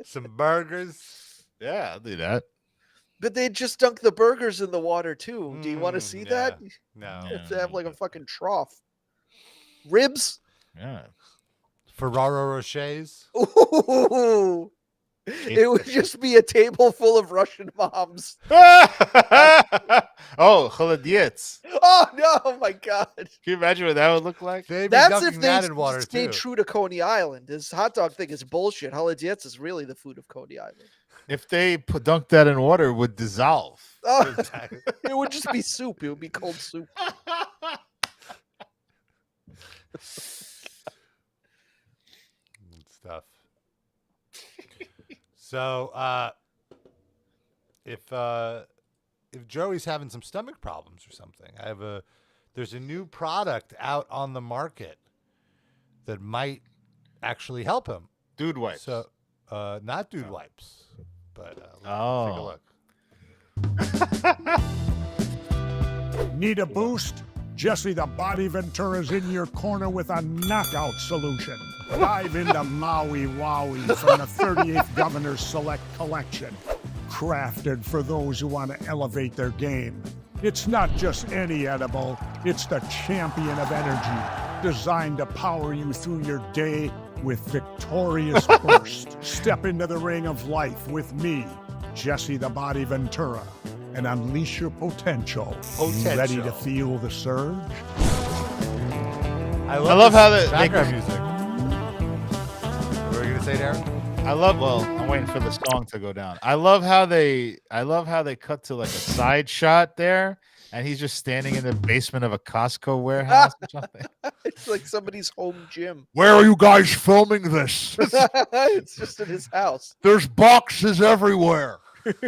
Some burgers. Yeah, I'll do that. But they just dunk the burgers in the water too. Do you want to see that? No. You have to have like a fucking trough. Ribs. Yeah. Ferraro Rochers. Ooh. It would just be a table full of Russian moms. Oh, холодец. Oh no! Oh my god! Can you imagine what that would look like? They'd be That's dunking if they that in water stay too. true to Coney Island. This hot dog thing is bullshit. Holodets is really the food of Coney Island. If they dunk that in water, it would dissolve. Oh, Exactly. it would just be soup. It would be cold soup. And stuff. So, if Joey's having some stomach problems or something, there's a new product out on the market that might actually help him. Dude wipes. So, not dude wipes, but let's take a Oh. look. Need a boost? Jesse the Body Ventura's in your corner with a knockout solution. Dive into Maui Wowie from the 38th Governor's Select Collection. Crafted for those who want to elevate their game. It's not just any edible, it's the champion of energy. designed to power you through your day with victorious burst. Step into the ring of life with me, Jesse the Body Ventura, and unleash your potential. You ready to feel the surge? I love how the background music. What were you gonna say, Darren? I'm waiting for the song to go down. I love how they cut to like a side shot there, and he's just standing in the basement of a Costco warehouse or something. It's like somebody's home gym. Where are you guys filming this? It's just in his house. There's boxes everywhere. There's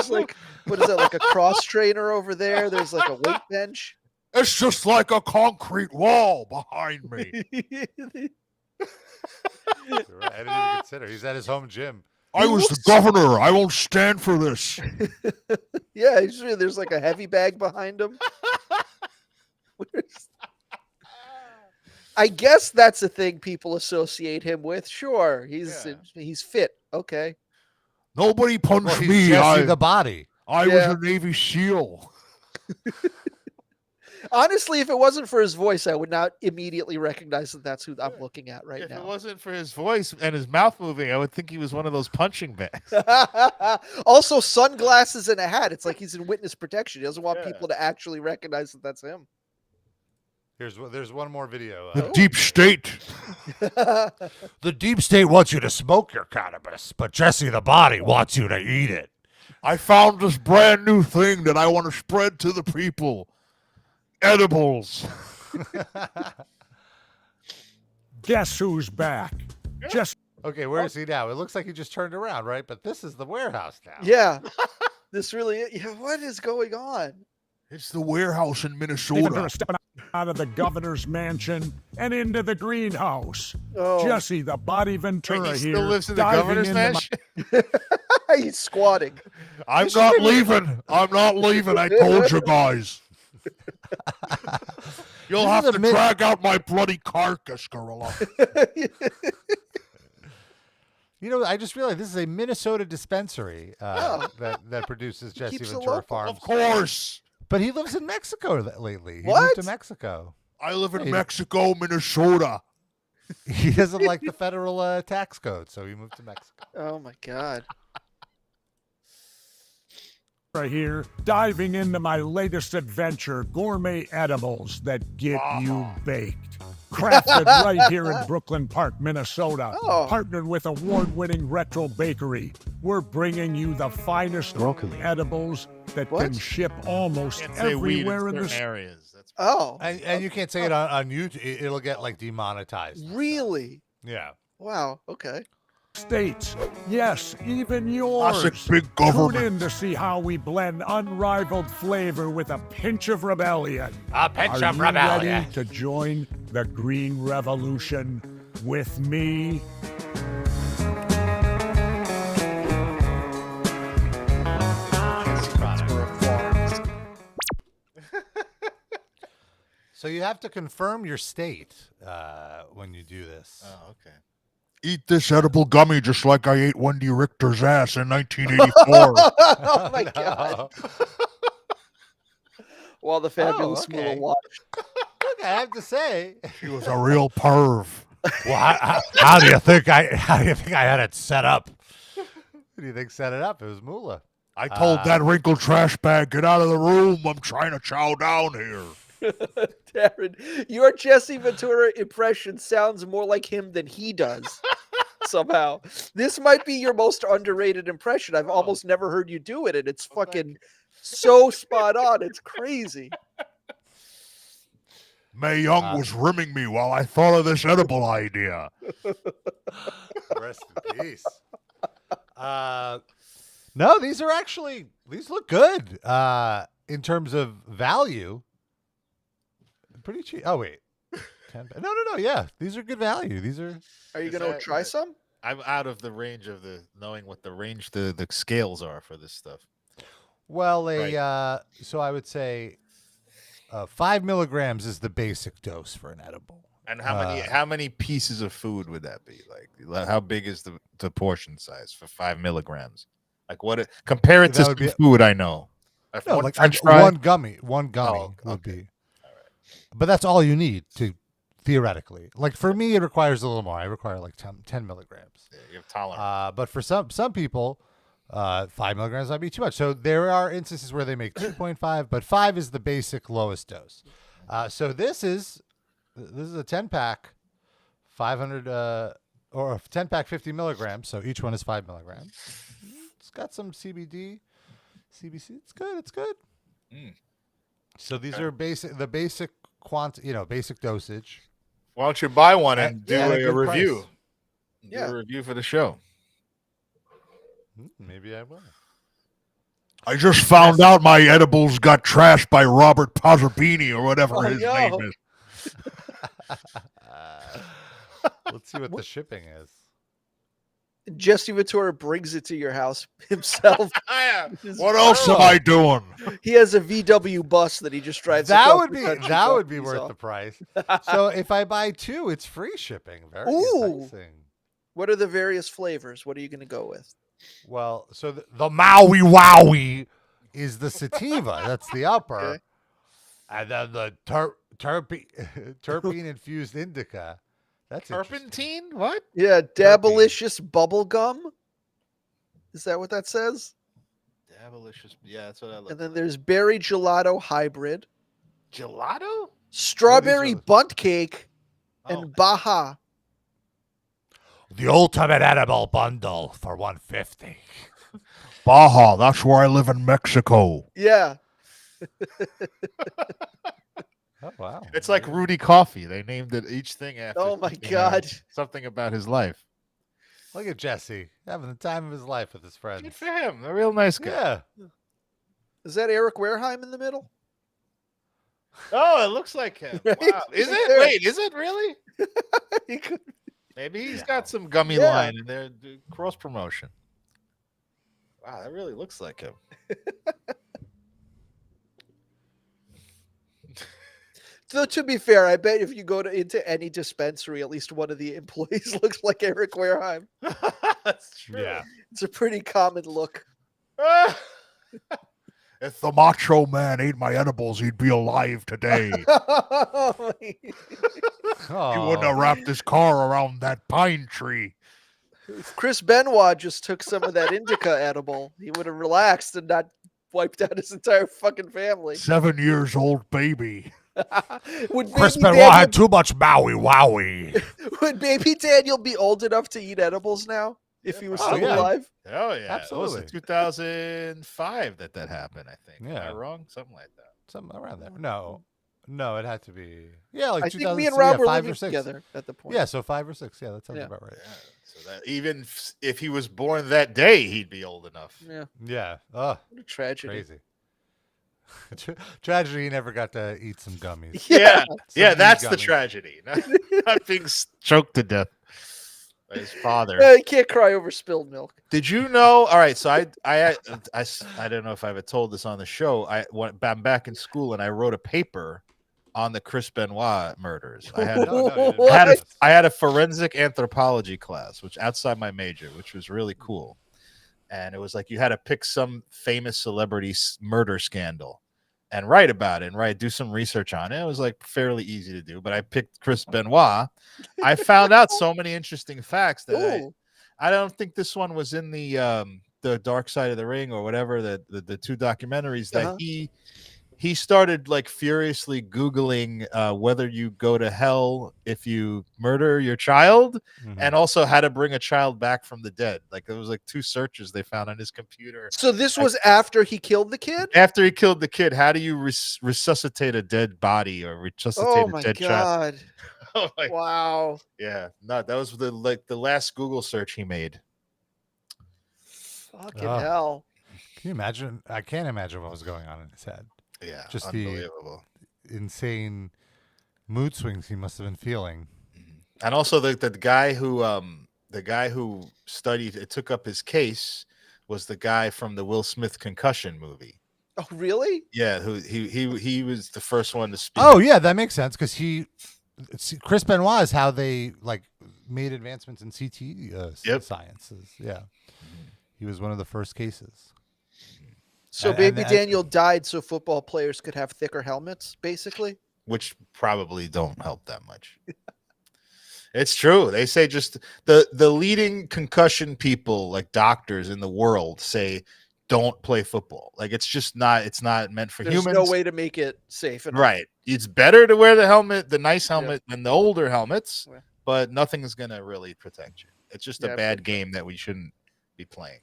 like, what is that, like a cross trainer over there? There's like a weight bench. It's just like a concrete wall behind me. I didn't even consider. He's at his home gym. I was the governor. I won't stand for this. Yeah, there's like a heavy bag behind him. I guess that's a thing people associate him with. Sure, he's fit. Okay. Nobody punched me. Jesse the Body. I was a Navy SEAL. Honestly, if it wasn't for his voice, I would not immediately recognize that that's who I'm looking at right now. If it wasn't for his voice and his mouth moving, I would think he was one of those punching bags. Also, sunglasses and a hat. It's like he's in witness protection. He doesn't want people to actually recognize that that's him. There's one more video. The deep state. The deep state wants you to smoke your cannabis, but Jesse the Body wants you to eat it. I found this brand new thing that I want to spread to the people. Edibles. Guess who's back? Just Okay, where is he now? It looks like he just turned around, right? But this is the warehouse now. Yeah. This really, what is going on? It's the warehouse in Ventura Minnesota. stepping out of the governor's mansion and into the greenhouse. Oh. Jesse the Body Ventura Wait, he here. still lives in the diving governor's into mansion? He's squatting. I'm not leaving. I'm not leaving. I told you guys. You'll have to drag out my bloody carcass, gorilla. You know, I just realized this is a Minnesota dispensary that produces Jesse Keeps it Ventura local. Farms. Of course. But he lives in Mexico lately. He What? moved to Mexico. I live in Mexico, Minnesota. He doesn't like the federal tax code, so he moved to Mexico. Oh my God. right here, diving into my latest adventure, gourmet edibles that get you baked. Crafted right here in Brooklyn Park, Minnesota. Partnered with award-winning Retro Bakery. We're bringing you the finest edibles that can ship almost everywhere in the areas. That's and you can't say it on YouTube. It'll get like demonetized. Really? Yeah. Wow. Okay. States. Yes, even yours. Classic big government. Tune in to see how we blend unrivaled flavor with a pinch of rebellion. A pinch Are of you rebellion. ready to join the Green Revolution with me? So you have to confirm your state when you do this. Oh, okay. Eat this edible gummy just like I ate Wendy Richter's ass in 1984. Oh my God. While the fabulous Moolah watched. Look, I have to say, She was a real perv. well, how do you think I had it set up? Who do you think set it up? It was Moolah. I told that wrinkled trash bag, get out of the room. I'm trying to chow down here. Darren, your Jesse Ventura impression sounds more like him than he does. Somehow, this might be your most underrated impression. I've almost never heard you do it, and it's fucking so spot on. It's crazy. Mae Young was rimming me while I thought of this edible idea. Rest in peace. No, these look good in terms of value. Pretty cheap. Oh wait, no. Yeah, these are good value. These are. Are you gonna try some? I'm out of the range of knowing what the scales are for this stuff. Well, so I would say 5 milligrams is the basic dose for an edible. And how many pieces of food would that be? Like how big is the portion size for 5 milligrams? Like compare it to some food I know. No, One like French fry? one gummy Oh, would be. but that's all you need to theoretically. Like for me, it requires a little more. I require like 10 milligrams. Yeah, you have tolerance. But for some people, 5 milligrams might be too much. So there are instances where they make 2.5, but 5 is the basic lowest dose. So this is a 10-pack, 500 or a 10-pack 50 milligrams. So each one is 5 milligrams. It's got some CBD, CBC. It's good. It's good. So these are basic basic dosage. Why don't you buy one and do at a a good review? price. Do a review for the show. Maybe I will. I just found out my edibles got trashed by Robert Pozzabini or whatever his name is. Let's see what the shipping is. Jesse Ventura brings it to your house himself. What else am I doing? He has a VW bus that he just drives. That would be worth the price. So if I buy 2, it's free shipping. Very enticing. What are the various flavors? What are you going to go with? Well, so the Maui Wowie is the sativa. That's the upper. Okay. And then the terpene infused indica. That's Turpentine? What? Yeah, Dabalicious bubble gum. Is that what that says? Dabalicious. Yeah, that's what I look. And then there's berry gelato hybrid, Gelato? strawberry bunt cake, and Baja. The ultimate edible bundle for $150. Baja, that's where I live in Mexico. Yeah. Oh, wow. It's like Rudy Coffee. They named it each thing after. Oh my God. Something about his life. Look at Jesse having the time of his life with his friends. Good for him. A real nice guy. Yeah. Is that Eric Wareheim in the middle? Oh, it looks like him. Right? Wow. Is it? Wait, is it really? He could- Maybe he's got some gummy line in there. Cross promotion. Wow, that really looks like him. So to be fair, I bet if you go into any dispensary, at least one of the employees looks like Eric Wareheim. That's true. Yeah. It's a pretty common look. If the Macho Man ate my edibles, he'd be alive today. He wouldn't have wrapped his car around that pine tree. If Chris Benoit just took some of that indica edible, he would have relaxed and not wiped out his entire fucking family. 7 years old baby. Would Chris baby Benoit had too much Maui Wowie. Would baby Daniel be old enough to eat edibles now if he was still alive? Oh, yeah. Absolutely. It was in 2005 that happened, I think. Yeah. Am I wrong? Something like that. Something around there. No, it had to be. Yeah, like I 2000. think me and Rob were 5 living or 6 together at the point. Yeah, so 5 or 6. Yeah, that sounds about right. Yeah. So that even if he was born that day, he'd be old enough. Yeah. Yeah. Oh, What a tragedy. crazy. Tragedy, he never got to eat some gummies. Yeah. Yeah, Some that's weed the gummies. tragedy. Not being choked to death by his father. You can't cry over spilled milk. Did you know? All right, so I don't know if I ever told this on the show. I'm back in school and I wrote a paper on the Chris Benoit murders. I had a forensic anthropology class, which outside my major, which was really cool. And it was like you had to pick some famous celebrity murder scandal and write about it and do some research on it. It was like fairly easy to do, but I picked Chris Benoit. I found out so many interesting facts that I don't think this one was in the Dark Side of the Ring or whatever, the 2 documentaries that he started like furiously Googling whether you go to hell if you murder your child, and also how to bring a child back from the dead. Like there was like 2 searches they found on his computer. So this was after he killed the kid? After he killed the kid, how do you resuscitate a dead body or resuscitate a dead child? Oh my God. Wow. Yeah, no, that was the last Google search he made. Fucking hell. Can you imagine? I can't imagine what was going on in his head. Yeah, just unbelievable. The insane mood swings he must have been feeling. And also the guy who took up his case was the guy from the Will Smith concussion movie. Oh, really? Yeah, he was the first one to speak. Oh, yeah, that makes sense because Chris Benoit is how they like made advancements in CT sciences. Yeah, he was one of the first cases. So baby Daniel died so football players could have thicker helmets, basically? which probably don't help that much. It's true. They say just the leading concussion people, like doctors in the world, say don't play football. Like it's not meant for humans. There's no way to make it safe enough. Right. It's better to wear the nice helmet than the older helmets, but nothing is going to really protect you. It's just a bad game that we shouldn't be playing.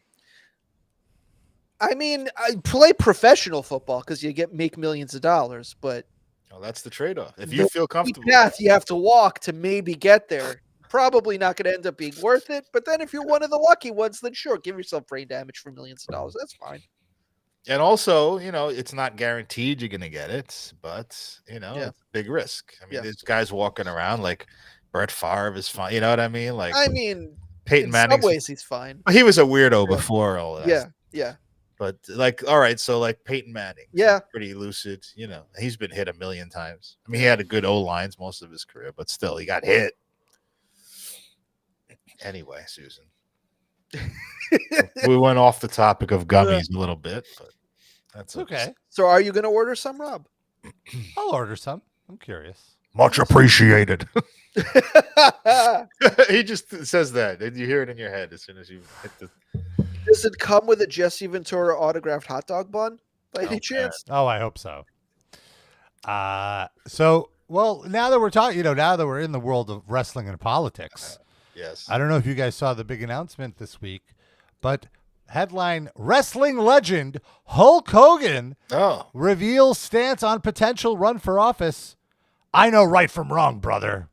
I mean, I play professional football because you make millions of dollars, but that's the trade-off. If you feel comfortable, path you have to walk to maybe get there. Probably not going to end up being worth it. But then if you're one of the lucky ones, then sure, give yourself brain damage for millions of dollars. That's fine. And also, it's not guaranteed you're going to get it, but it's a big risk. I mean, there's guys walking around like Brett Favre is fine. You know what I mean? Like, Peyton Manning. In some ways, he's fine. He was a weirdo before all that. Yeah. But all right, so like Peyton Manning, pretty lucid. He's been hit a million times. I mean, he had a good O-lines most of his career, but still, he got hit. Anyway, Susan, we went off the topic of gummies a little bit, but that's okay. So, are you going to order some, Rob? I'll order some. I'm curious. Much appreciated. He just says that, and you hear it in your head as soon as you hit the. Does it come with a Jesse Ventura autographed hot dog bun by any chance? Oh, I hope so. Well, now that we're talking, now that we're in the world of wrestling and politics, yes. I don't know if you guys saw the big announcement this week, but headline: wrestling legend Hulk Hogan reveals stance on potential run for office. I know right from wrong, brother.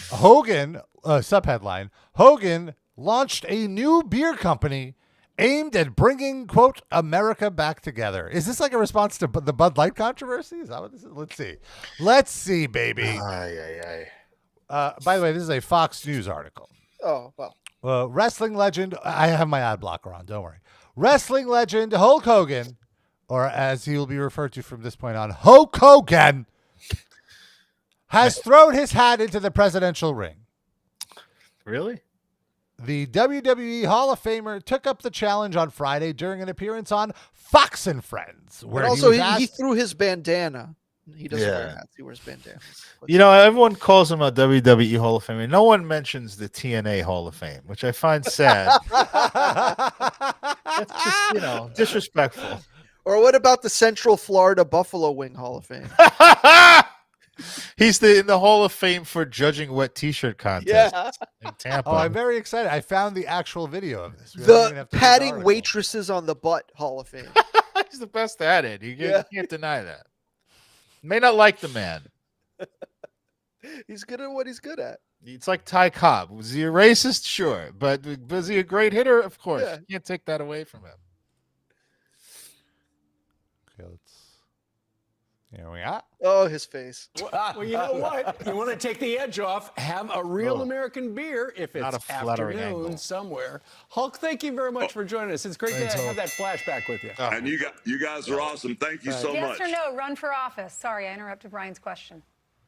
Hogan, subheadline: Hogan launched a new beer company aimed at bringing, quote, America back together. Is this like a response to the Bud Light controversy? Is that what this is? Let's see, baby. By the way, this is a Fox News article. Oh, well. Wrestling legend, I have my ad blocker on, don't worry. Wrestling legend Hulk Hogan, or as he will be referred to from this point on, Hulk Hogan, has thrown his hat into the presidential ring. Really? The WWE Hall of Famer took up the challenge on Friday during an appearance on Fox and Friends. Where also, he threw his bandana. He doesn't wear hats. He wears bandanas. Everyone calls him a WWE Hall of Famer. No one mentions the TNA Hall of Fame, which I find sad. That's just, disrespectful. Or what about the Central Florida Buffalo Wing Hall of Fame? He's in the Hall of Fame for judging wet T-shirt contests in Tampa. Oh, I'm very excited. I found the actual video of this. The patting waitresses on the butt Hall of Fame. He's the best at it. You can't deny that. May not like the man. He's good at what he's good at. It's like Ty Cobb. Was he a racist? Sure. But was he a great hitter? Of course. You can't take that away from him. Okay, here we are. Oh, his face. Well, you know what? You want to take the edge off, have a real American beer if it's afternoon somewhere. Hulk, thank you very much for joining us. It's great to have that flashback with you. And you guys are awesome. Thank you so much. Yes or no, run for office? Sorry, I interrupted Ryan's question.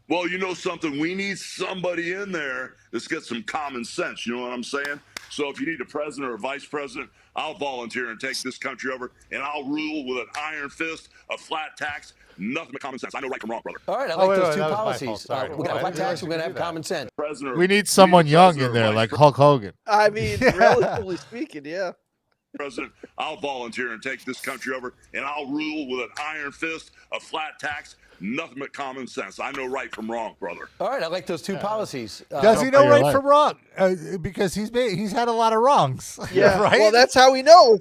Well, you know something? We need somebody in there that's got some common sense. You know what I'm saying? So if you need a president or a vice president, I'll volunteer and take this country over, and I'll rule with an iron fist, a flat tax, nothing but common sense. I know right from wrong, brother. All right, I like those two policies. We're going to have flat tax, we're going to have common sense. We need someone young in there, like Hulk Hogan. I mean, relatively speaking, yeah. President, I'll volunteer and take this country over, and I'll rule with an iron fist, a flat tax, nothing but common sense. I know right from wrong, brother. All right, I like those two policies. Does he know right from wrong? Because he's had a lot of wrongs. Yeah, right. Well, that's how he knows.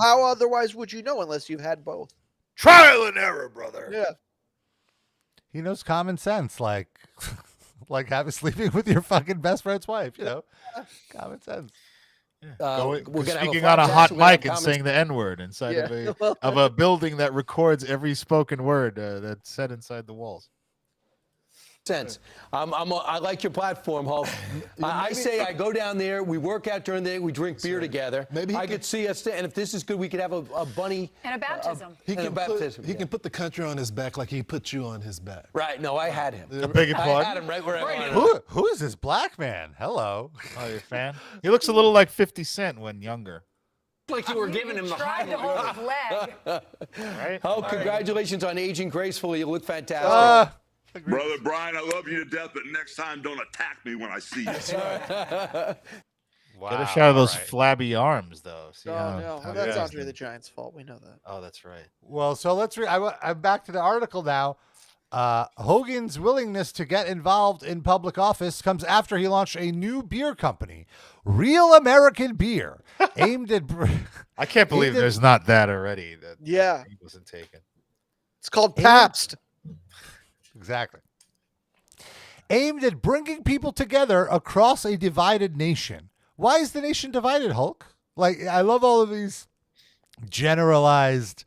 How otherwise would you know unless you've had both? Trial and error, brother. Yeah. He knows common sense, like sleeping with your fucking best friend's wife. Common sense. Speaking on a hot mic and saying the N-word inside of a building that records every spoken word that's said inside the walls. Sense. I like your platform, Hulk. I say I go down there, we work out during the day, we drink beer together. Maybe I could see us, and if this is good, we could have a bunny. And a baptism. He can put the country on his back like he put you on his back. Right. No, I had him. I had him right where I wanted him. Who is this black man? Hello. Oh, you're a fan? He looks a little like 50 Cent when younger. Like you were giving him the high. Tried to hold his leg. Right? Oh, congratulations on aging gracefully. You look fantastic. Brother Brian, I love you to death, but next time don't attack me when I see you. Get a shot of those flabby arms, though. See Oh, how, no. how Well, that's good. Andre the Giant's fault. We know that. Oh, that's right. Well, so let's read. I'm back to the article now. Hogan's willingness to get involved in public office comes after he launched a new beer company, Real American Beer, aimed at. I can't believe there's not that already. That he wasn't taken. It's called Pabst. Exactly. Aimed at bringing people together across a divided nation. Why is the nation divided, Hulk? Like, I love all of these generalized,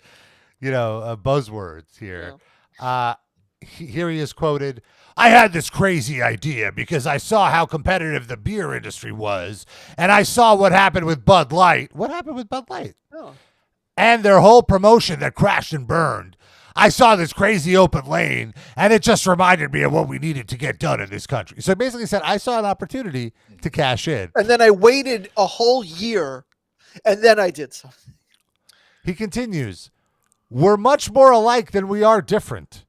buzzwords here. Yeah. Here he is quoted, "I had this crazy idea because I saw how competitive the beer industry was, and I saw what happened with Bud Light." What happened with Bud Light? Oh. And their whole promotion that crashed and burned. I saw this crazy open lane, and it just reminded me of what we needed to get done in this country. So basically he said, I saw an opportunity to cash in. And then I waited a whole year, and then I did something. He continues, "We're much more alike than we are different.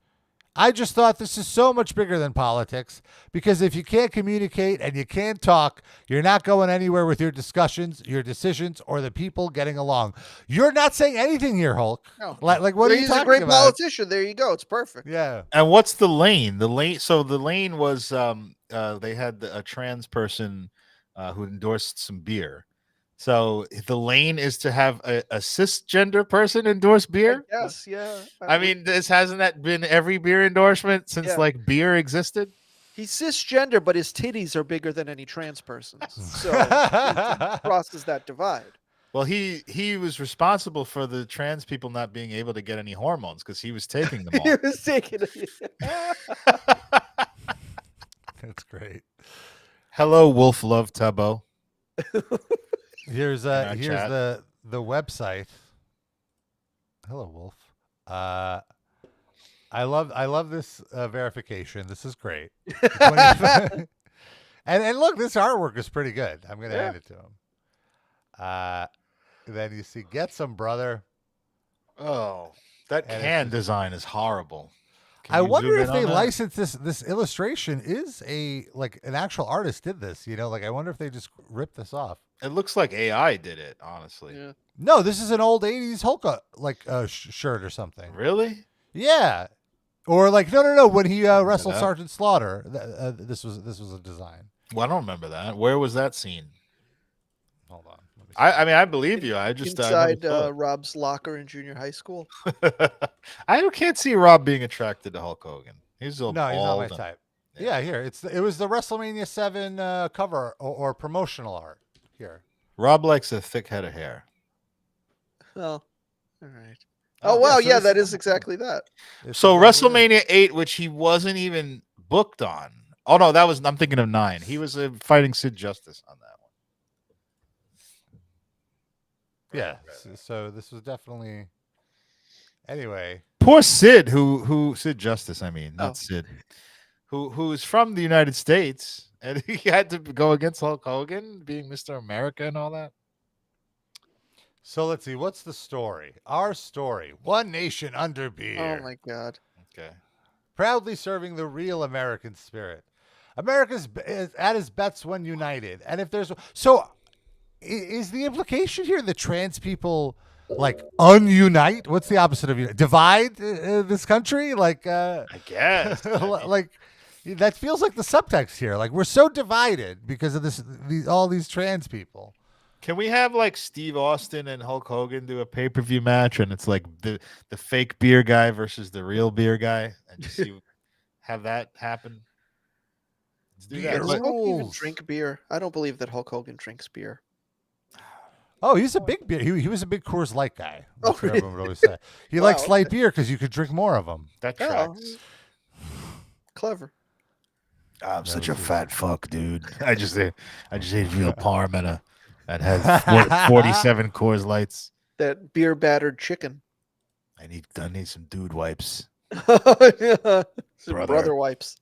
I just thought this is so much bigger than politics, because if you can't communicate and you can't talk, you're not going anywhere with your discussions, your decisions, or the people getting along." You're not saying anything here, Hulk. No. Like what are you talking about? He's a great politician. There you go. It's perfect. Yeah. And what's the lane? So the lane was they had a trans person who endorsed some beer. So the lane is to have a cisgender person endorse beer? Yes, yeah. I mean, hasn't that been every beer endorsement since like beer existed? He's cisgender, but his titties are bigger than any trans person's. So he crosses that divide. Well, he was responsible for the trans people not being able to get any hormones because he was taking them all. He was taking it. That's great. Hello, Wolf Love Tubbo. Here's the website. Hello, Wolf. I love this verification. This is great. and look, this artwork is pretty good. I'm gonna hand it to him. Then you see, get some brother. Oh, that can design is horrible. I wonder if they licensed this illustration is an actual artist did this, I wonder if they just ripped this off. It looks like AI did it, honestly. Yeah. No, this is an old 80s Hulk shirt or something. Really? Yeah. Or no, when he wrestled Sergeant Slaughter, this was a design. Well, I don't remember that. Where was that scene? Hold on. I mean, I believe you. I just inside Rob's locker in junior high school. I can't see Rob being attracted to Hulk Hogan. He's not my type. Yeah, here it was the WrestleMania 7 cover or promotional art here. Rob likes a thick head of hair. Oh, all right. Oh wow, yeah, that is exactly that. So WrestleMania 8, which he wasn't even booked on. Oh no, I'm thinking of 9. He was fighting Sid Justice on that one. Yeah. So this was definitely. Anyway. Poor Sid, who Sid Justice, I mean, not Sid, who's from the United States, and he had to go against Hulk Hogan, being Mr. America and all that. So let's see, what's the story? Our story: one nation under beer. Oh my God. Okay. Proudly serving the real American spirit. America's at his best when united, and if there's is the implication here that trans people unite? What's the opposite of unite? Divide this country? I guess. That feels like the subtext here. We're so divided because of all these trans people. Can we have Steve Austin and Hulk Hogan do a pay-per-view match, and it's the fake beer guy versus the real beer guy, and just have that happen? Let's do that. Does Hulk even drink beer? I don't believe that Hulk Hogan drinks beer. Oh, he's a big beer. He was a big Coors Light guy. That's what everyone would always say. He likes light beer because you could drink more of them. That tracks. Clever. I'm such a fat fuck, dude. I just ate real parm and had 47 Coors Lights. That beer battered chicken. I need some dude wipes. Some brother wipes.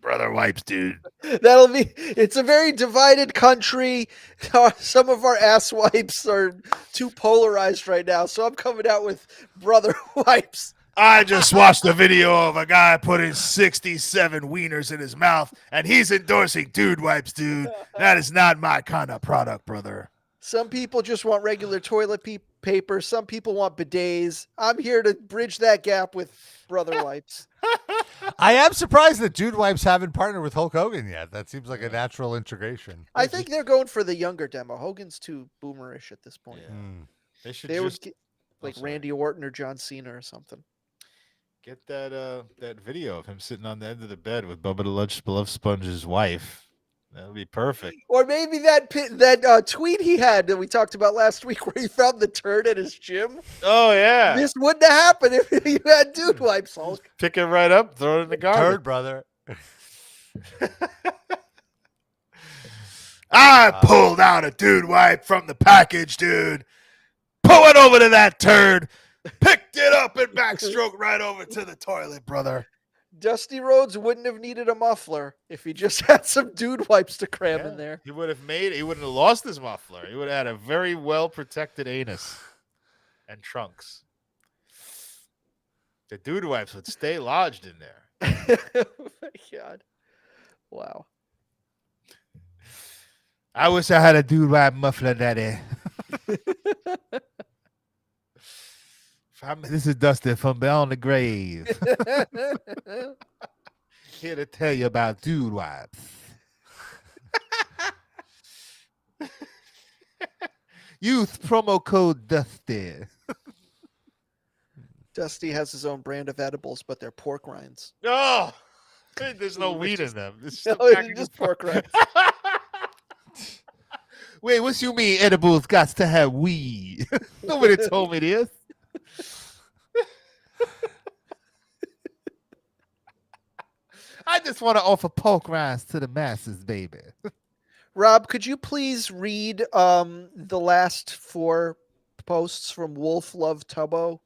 Brother wipes, dude. It's a very divided country. Some of our ass wipes are too polarized right now, so I'm coming out with brother wipes. I just watched a video of a guy putting 67 wieners in his mouth, and he's endorsing dude wipes, dude. That is not my kind of product, brother. Some people just want regular toilet paper. Some people want bidets. I'm here to bridge that gap with brother wipes. I am surprised that Dude Wipes haven't partnered with Hulk Hogan yet. That seems like a natural integration. I think they're going for the younger demo. Hogan's too boomerish at this point. They should would get like Randy Orton or John Cena or something. Get that video of him sitting on the end of the bed with Bubba the Love Sponge's wife. That would be perfect. Or maybe that tweet he had that we talked about last week where he found the turd at his gym. Oh, yeah. This wouldn't have happened if you had dude wipes, Hulk. Pick it right up, throw it in the garbage. Turd, brother. I pulled out a dude wipe from the package, dude. Pull it over to that turd. Picked it up and backstroke right over to the toilet, brother. Dusty Rhodes wouldn't have needed a muffler if he just had some dude wipes to cram in there. He wouldn't have lost his muffler. He would have had a very well protected anus and trunks. The dude wipes would stay lodged in there. Oh my God. Wow. I wish I had a dude wipe muffler, daddy. This is Dusty from Beyond the Grave. Here to tell you about dude wipes. Use promo code Dusty. Dusty has his own brand of edibles, but they're pork rinds. Oh, there's no weed in them. It's just pork rinds. Wait, what you mean edibles got to have weed? Nobody told me this. I just want to offer pork rinds to the masses, baby. Rob, could you please read the last 4 posts from Wolf Love Tubbo?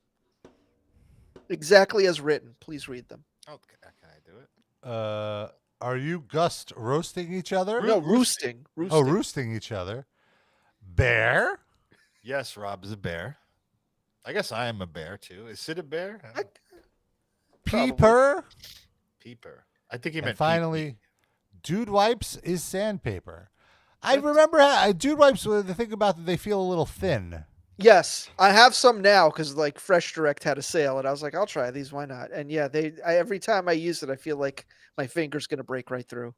Exactly as written. Please read them. Oh, can I do it? Are you Gust roasting each other? No, roosting. Oh, roosting each other. Bear? Yes, Rob is a bear. I guess I am a bear, too. Is it a bear? Peeper? Peeper. I think he and meant finally, dude wipes is sandpaper. I remember dude wipes, the thing about that, they feel a little thin. Yes, I have some now because like Fresh Direct had a sale, and I was like, I'll try these. Why not? And yeah, every time I use it, I feel like my finger's gonna break right through.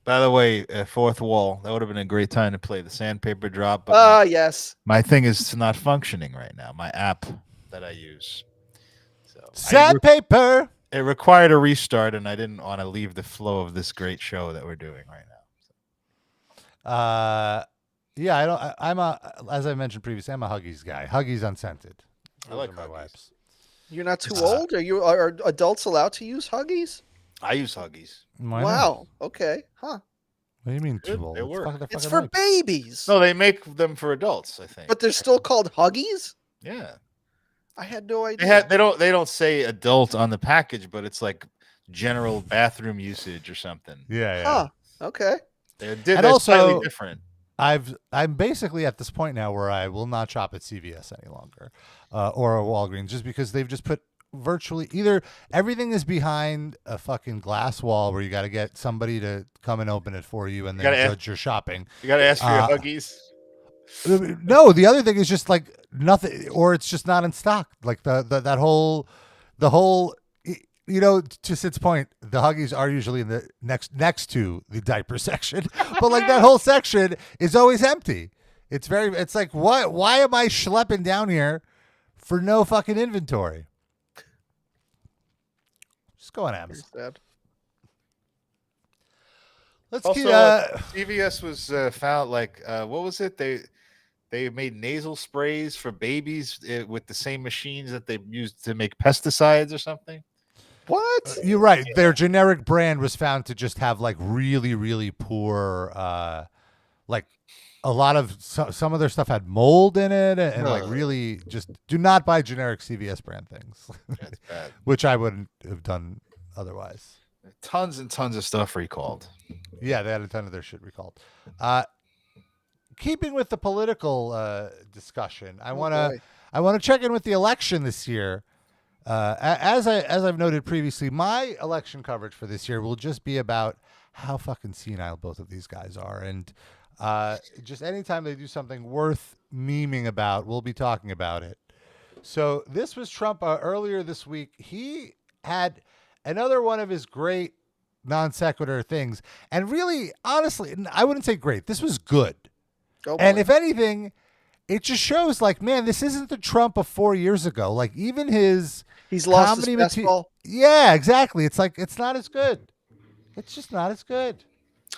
By the way, fourth wall. That would have been a great time to play the sandpaper drop. But yes. My thing is not functioning right now. My app that I use. So sandpaper. It required a restart, and I didn't want to leave the flow of this great show that we're doing right now. Yeah, I'm as I mentioned previously, I'm a Huggies guy. Huggies unscented. I like my wipes. You're not too old? Are adults allowed to use Huggies? I use Huggies. Wow. Okay. Huh. What do you mean too old? They work. It's for babies. No, they make them for adults, I think. But they're still called Huggies? Yeah. I had no idea. They don't say adult on the package, but it's like general bathroom usage or something. Yeah. Huh. Okay. They're also slightly different. I'm basically at this point now where I will not shop at CVS any longer, or Walgreens, just because they've just put virtually either everything is behind a fucking glass wall where you got to get somebody to come and open it for you and then judge your shopping. You got to ask for your Huggies. No, the other thing is just like nothing, or it's just not in stock. Like the whole, you know, to Sid's point, the Huggies are usually in the next to the diaper section, but like that whole section is always empty. It's like why am I schlepping down here for no fucking inventory? Just go on Amazon. Let's also, keep. CVS was found like what was it? They made nasal sprays for babies with the same machines that they used to make pesticides or something. What? You're right. Their generic brand was found to just have like really, really poor, like a lot of some of their stuff had mold in it, and like really just do not buy generic CVS brand things, That's bad. which I wouldn't have done otherwise. Tons and tons of stuff recalled. Yeah, they had a ton of their shit recalled. Keeping with the political discussion, I want to check in with the election this year. As I've noted previously, my election coverage for this year will just be about how fucking senile both of these guys are, and just anytime they do something worth memeing about, we'll be talking about it. So this was Trump earlier this week. He had another one of his great non sequitur things, and really, honestly, I wouldn't say great. This was good, and if anything, it just shows like, man, this isn't the Trump of 4 years ago. Like even he's lost his fastball. Yeah, exactly. It's like it's not as good. It's just not as good.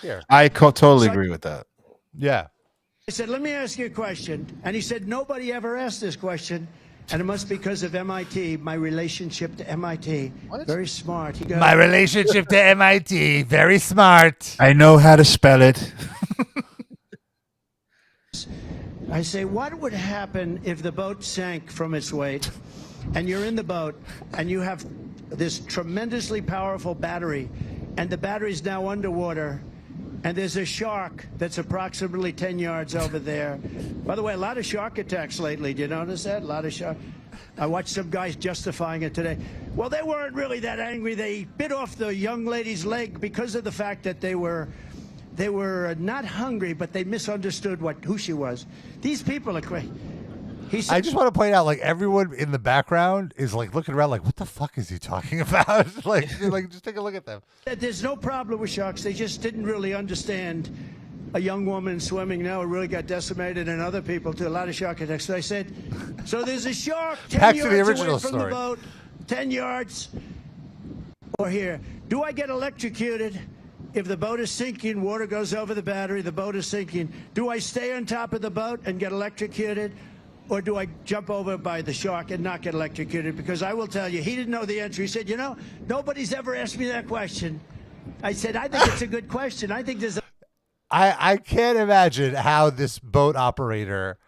Here, I totally agree with that. Yeah. I said, let me ask you a question. And he said, nobody ever asked this question. And it must be because of MIT, my relationship to MIT. What? Very smart. He goes, my relationship to MIT, very smart. I know how to spell it. I say, what would happen if the boat sank from its weight and you're in the boat and you have this tremendously powerful battery and the battery's now underwater and there's a shark that's approximately 10 yards over there. By the way, a lot of shark attacks lately. Do you notice that? A lot of shark. I watched some guys justifying it today. Well, they weren't really that angry. They bit off the young lady's leg because of the fact that they were not hungry, but they misunderstood who she was. These people are crazy. I just want to point out, like, everyone in the background is like looking around, like, what the fuck is he talking about? like, just take a look at them. There's no problem with sharks. They just didn't really understand a young woman swimming now really got decimated, and other people too. A lot of shark attacks. So I said, so there's a shark 10 Back to yards the original away from story. the boat, 10 yards, or here. Do I get electrocuted? If the boat is sinking, water goes over the battery, the boat is sinking. Do I stay on top of the boat and get electrocuted? Or do I jump over by the shark and not get electrocuted? Because I will tell you, he didn't know the answer. He said, you know, nobody's ever asked me that question. I said, I think it's a good question. I think there's a... I can't imagine how this boat operator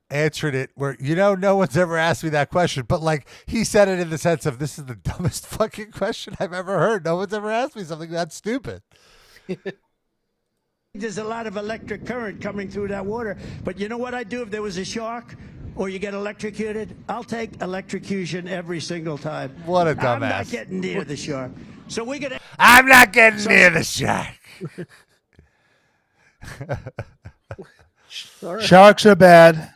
answered it where, you know, no one's ever asked me that question. But, like, he said it in the sense of, this is the dumbest fucking question I've ever heard. No one's ever asked me something that stupid. There's a lot of electric current coming through that water. But you know what I'd do if there was a shark or you get electrocuted? I'll take electrocution every single time. What a dumbass. I'm not getting near the shark. So we could... I'm not getting near the shark. Sharks are bad.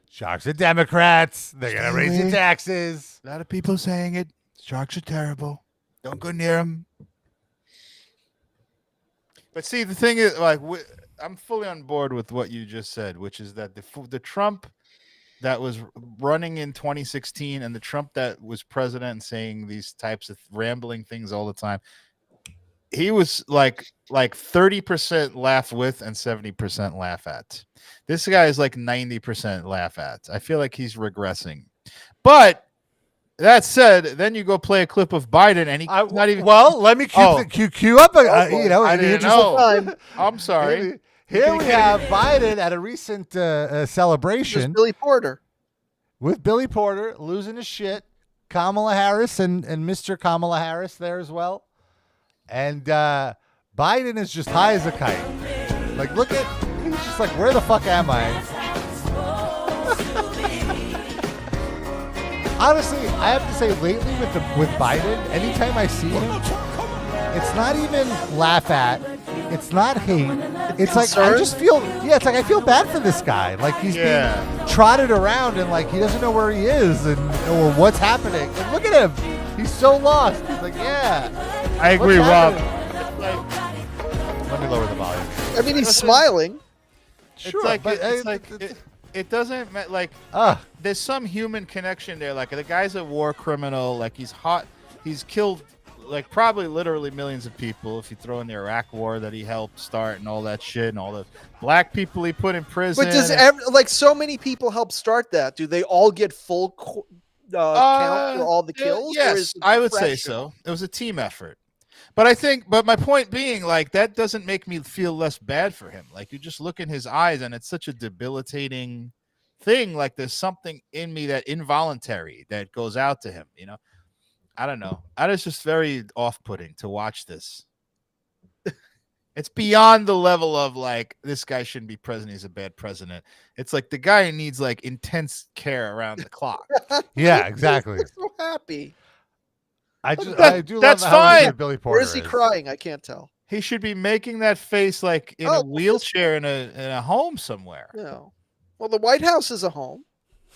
Sharks are Democrats. They're going to raise your taxes. A lot of people saying it. Sharks are terrible. Don't go near them. But see, the thing is, like, I'm fully on board with what you just said, which is that the Trump that was running in 2016 and the Trump that was president and saying these types of rambling things all the time, he was like 30% laugh with and 70% laugh at. This guy is like 90% laugh at. I feel like he's regressing. But that said, then you go play a clip of Biden, and he's not even. Well, let me cue up. You know, I didn't know. I'm sorry. Here we have Biden at a recent celebration. Billy Porter. With Billy Porter losing his shit. Kamala Harris and Mr. Kamala Harris there as well. And Biden is just high as a kite. Like, look at, he's just like, where the fuck am I? Honestly, I have to say, lately with Biden, anytime I see him, it's not even laugh at, it's not hate. It's like I just feel, it's like I feel bad for this guy. Like he's being trotted around and like he doesn't know where he is or what's happening. And look at him, he's so lost. He's like, I agree, Rob. Let me lower the volume. I mean, he's smiling. Sure, it doesn't like there's some human connection there. Like the guy's a war criminal. Like he's hot. He's killed like probably literally millions of people if you throw in the Iraq war that he helped start and all that shit and all the black people he put in prison. But does so many people help start that? Do they all get full count for all the kills? Yes, I would say so. It was a team effort. But my point being, like, that doesn't make me feel less bad for him. Like, you just look in his eyes and it's such a debilitating thing. Like, there's something in me that involuntary that goes out to him, you know? I don't know. That is just very off-putting to watch this. It's beyond the level of like this guy shouldn't be president. He's a bad president. It's like the guy needs like intense care around the clock. Yeah, exactly. So happy. I do love how fine. Billy Porter Or is he crying? I can't tell. He should be making that face like in a wheelchair in a home somewhere. No. Well, the White House is a home.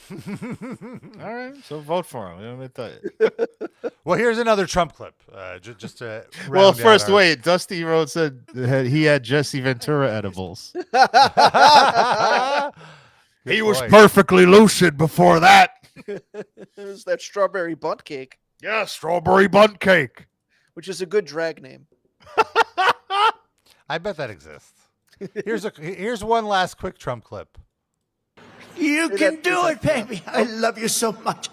All right, so vote for him. Well, here's another Trump clip. Just to well, first, wait. Dusty Rhodes said he had Jesse Ventura edibles. He was perfectly lucid before that. It was that strawberry bunt cake. Yeah, strawberry bunt cake. Which is a good drag name. I bet that exists. Here's one last quick Trump clip. You can do it, baby. I love you so much.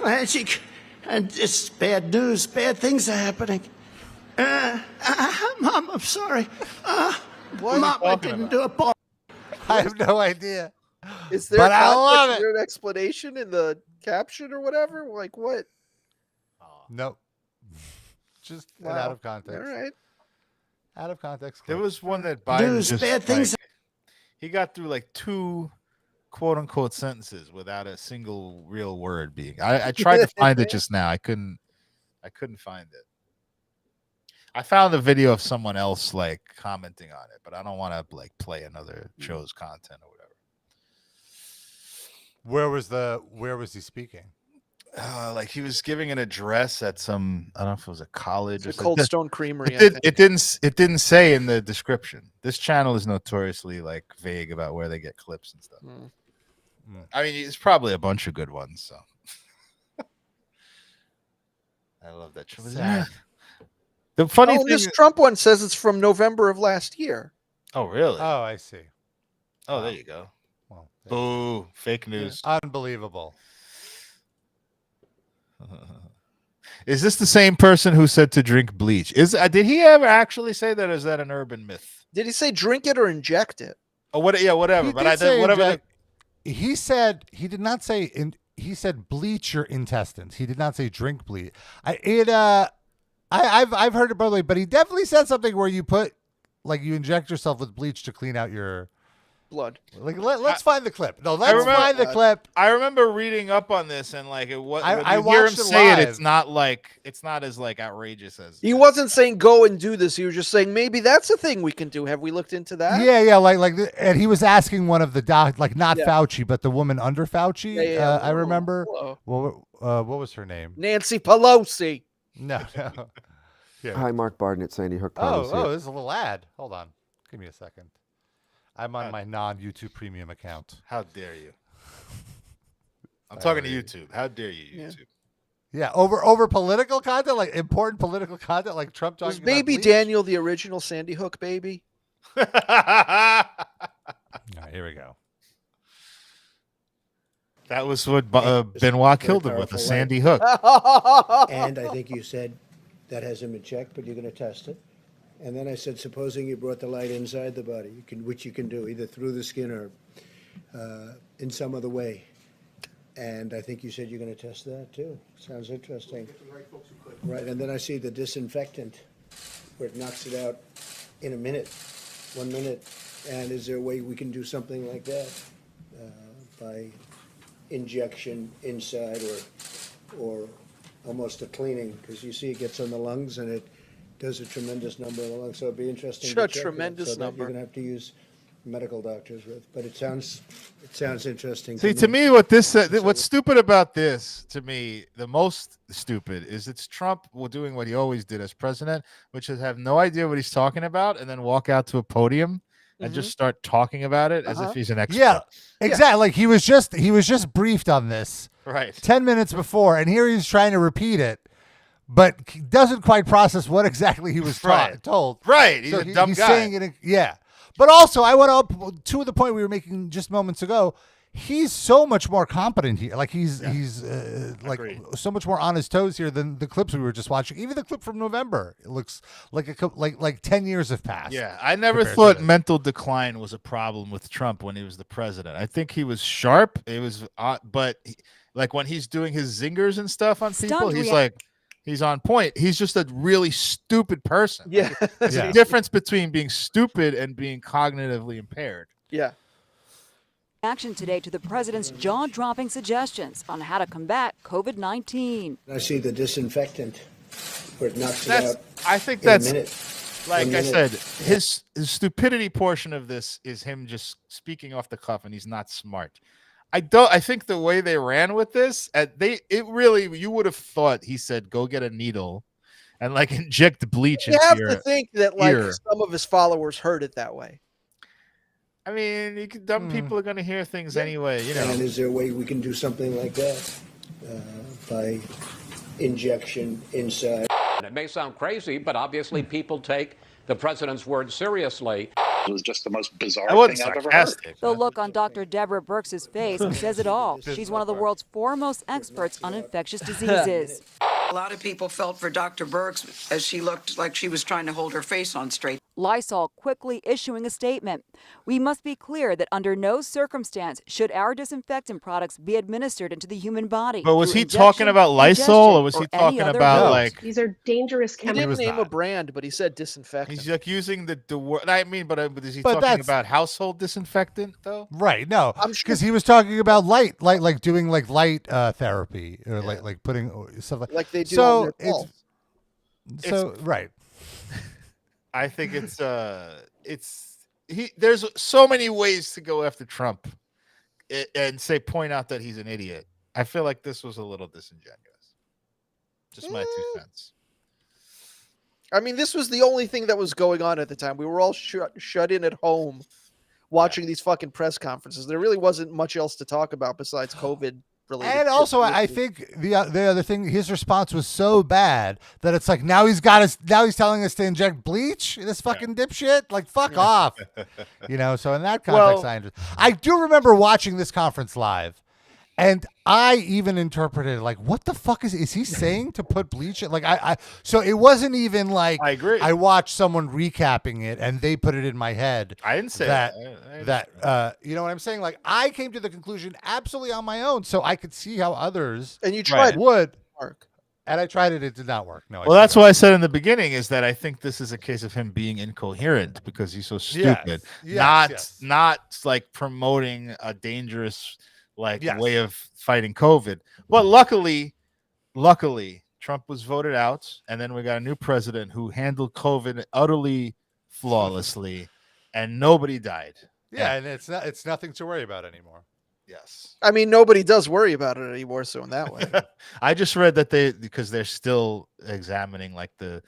Magic. And it's bad news. Bad things are happening. Mom, I'm sorry. Mom, I didn't do it. I have no idea. Is there an explanation in the caption or whatever? Like what? Nope. Just out of context. All right. Out of context. There was one that Biden News, just bad things. he got through like 2 quote unquote sentences without a single real word being. I tried to find it just now. I couldn't find it. I found a video of someone else like commenting on it, but I don't want to like play another show's content or whatever. Where was he speaking? Like he was giving an address at some, I don't know if it was a college it's or a Cold Stone Creamery. It didn't say in the description. This channel is notoriously like vague about where they get clips and stuff. I mean, it's probably a bunch of good ones. So I love that. The funny thing this Trump one says it's from November of last year. Oh, really? Oh, I see. Oh, there you go. Well, boo! Fake news. Unbelievable. Is this the same person who said to drink bleach? Did he ever actually say that? Or is that an urban myth? Did he say drink it or inject it? Oh, what? Yeah, whatever. But I did whatever. He said he did not say. He said bleach your intestines. He did not say drink bleach. I've heard it both ways, but he definitely said something where you put like you inject yourself with bleach to clean out your blood. Like let's find the clip. No, let's find the clip. I remember reading up on this and like when I you hear him say live. it's not as like outrageous as he wasn't saying go and do this. He was just saying maybe that's a thing we can do. Have we looked into that? Yeah, and he was asking one of the not Fauci, but the woman under Fauci. I remember. What was her name? Nancy Pelosi. No. Yeah. Hi, Mark Barden at Sandy Hook. Promise here. This is a little ad. Hold on. Give me a second. I'm on my non-YouTube premium account. How dare you? I'm talking to YouTube. How dare you, YouTube? Yeah, over political content, like important political content, like Trump talking about Baby bleach? Daniel the original Sandy Hook baby? All right, here we go. That was what Benoit killed him with, a Sandy Hook. And I think you said that hasn't been checked, but you're going to test it. And then I said, supposing you brought the light inside the body, which you can do either through the skin or in some other way. And I think you said you're going to test that too. Sounds interesting. Right, and then I see the disinfectant, where it knocks it out in 1 minute. And is there a way we can do something like that by injection inside or almost a cleaning? Because you see it gets on the lungs and it does a tremendous number of the lungs. So it'd be interesting. Sure, to check tremendous that. So number. You're going to have to use medical doctors with, but it sounds interesting. See, to me, what's stupid about this, to me, the most stupid is it's Trump doing what he always did as president, which is have no idea what he's talking about and then walk out to a podium and just start talking about it as if he's an expert. Yeah, exactly. Like he was just briefed on this right 10 minutes before, and here he's trying to repeat it, but he doesn't quite process what exactly he was told. Right, he's a dumb he's guy. saying it, yeah. But also, I want to the point we were making just moments ago. he's so much more competent here. Like he's like so much more on his toes here than the clips we were just watching. Even the clip from November, it looks like 10 years have passed. Yeah, I never thought mental decline was a problem with Trump when he was the president. I think he was sharp. It was, but like when he's doing his zingers and stuff on people, he's on point. He's just a really stupid person. Yeah, there's a difference between being stupid and being cognitively impaired. Yeah. Action today to the president's jaw-dropping suggestions on how to combat COVID-19. I see the disinfectant where it knocks it out. I think in a that's minute. like I said, his stupidity portion of this is him just speaking off the cuff, and he's not smart. I think the way they ran with this, you would have thought he said, "Go get a needle and like inject bleach." You have to think that like some of his followers heard it that way. I mean, dumb people are going to hear things anyway, you know. And is there a way we can do something like that by injection inside? It may sound crazy, but obviously people take the president's word seriously. It was just the most bizarre thing I've ever heard. The look on Dr. Deborah Birx's face says it all. She's one of the world's foremost experts on infectious diseases. A lot of people felt for Dr. Birx as she looked like she was trying to hold her face on straight. Lysol quickly issuing a statement. We must be clear that under no circumstance should our disinfectant products be administered into the human body. But was he talking about Lysol, or was he talking about like? These are dangerous He chemicals. didn't name a brand, but he said disinfectant. He's like using the word. I mean, but is he talking about household disinfectant though? Right. No, because he was talking about light, like doing like light therapy or like putting stuff like they do on their balls. So right. I think there's so many ways to go after Trump and point out that he's an idiot. I feel like this was a little disingenuous. Just my 2 cents. I mean, this was the only thing that was going on at the time. We were all shut in at home watching these fucking press conferences. There really wasn't much else to talk about besides COVID. And also, I think the other thing, his response was so bad that it's like now he's telling us to inject bleach. This fucking dipshit, like fuck off, you know. So in that context, I do remember watching this conference live, and I even interpreted like, what the fuck is he saying to put bleach in? Like so it wasn't even like I agree. I watched someone recapping it and they put it in my head. I didn't say that. that You know what I'm saying? Like I came to the conclusion absolutely on my own, so I could see how others and you tried would work. And I tried it; it did not work. No. Well, that's what I said in the beginning. Is that I think this is a case of him being incoherent because he's so stupid, not like promoting a dangerous way of fighting COVID. But luckily, Trump was voted out, and then we got a new president who handled COVID utterly flawlessly, and nobody died. Yeah, and it's nothing to worry about anymore. Yes. I mean, nobody does worry about it anymore. So in that way, I just read that because they're still examining like the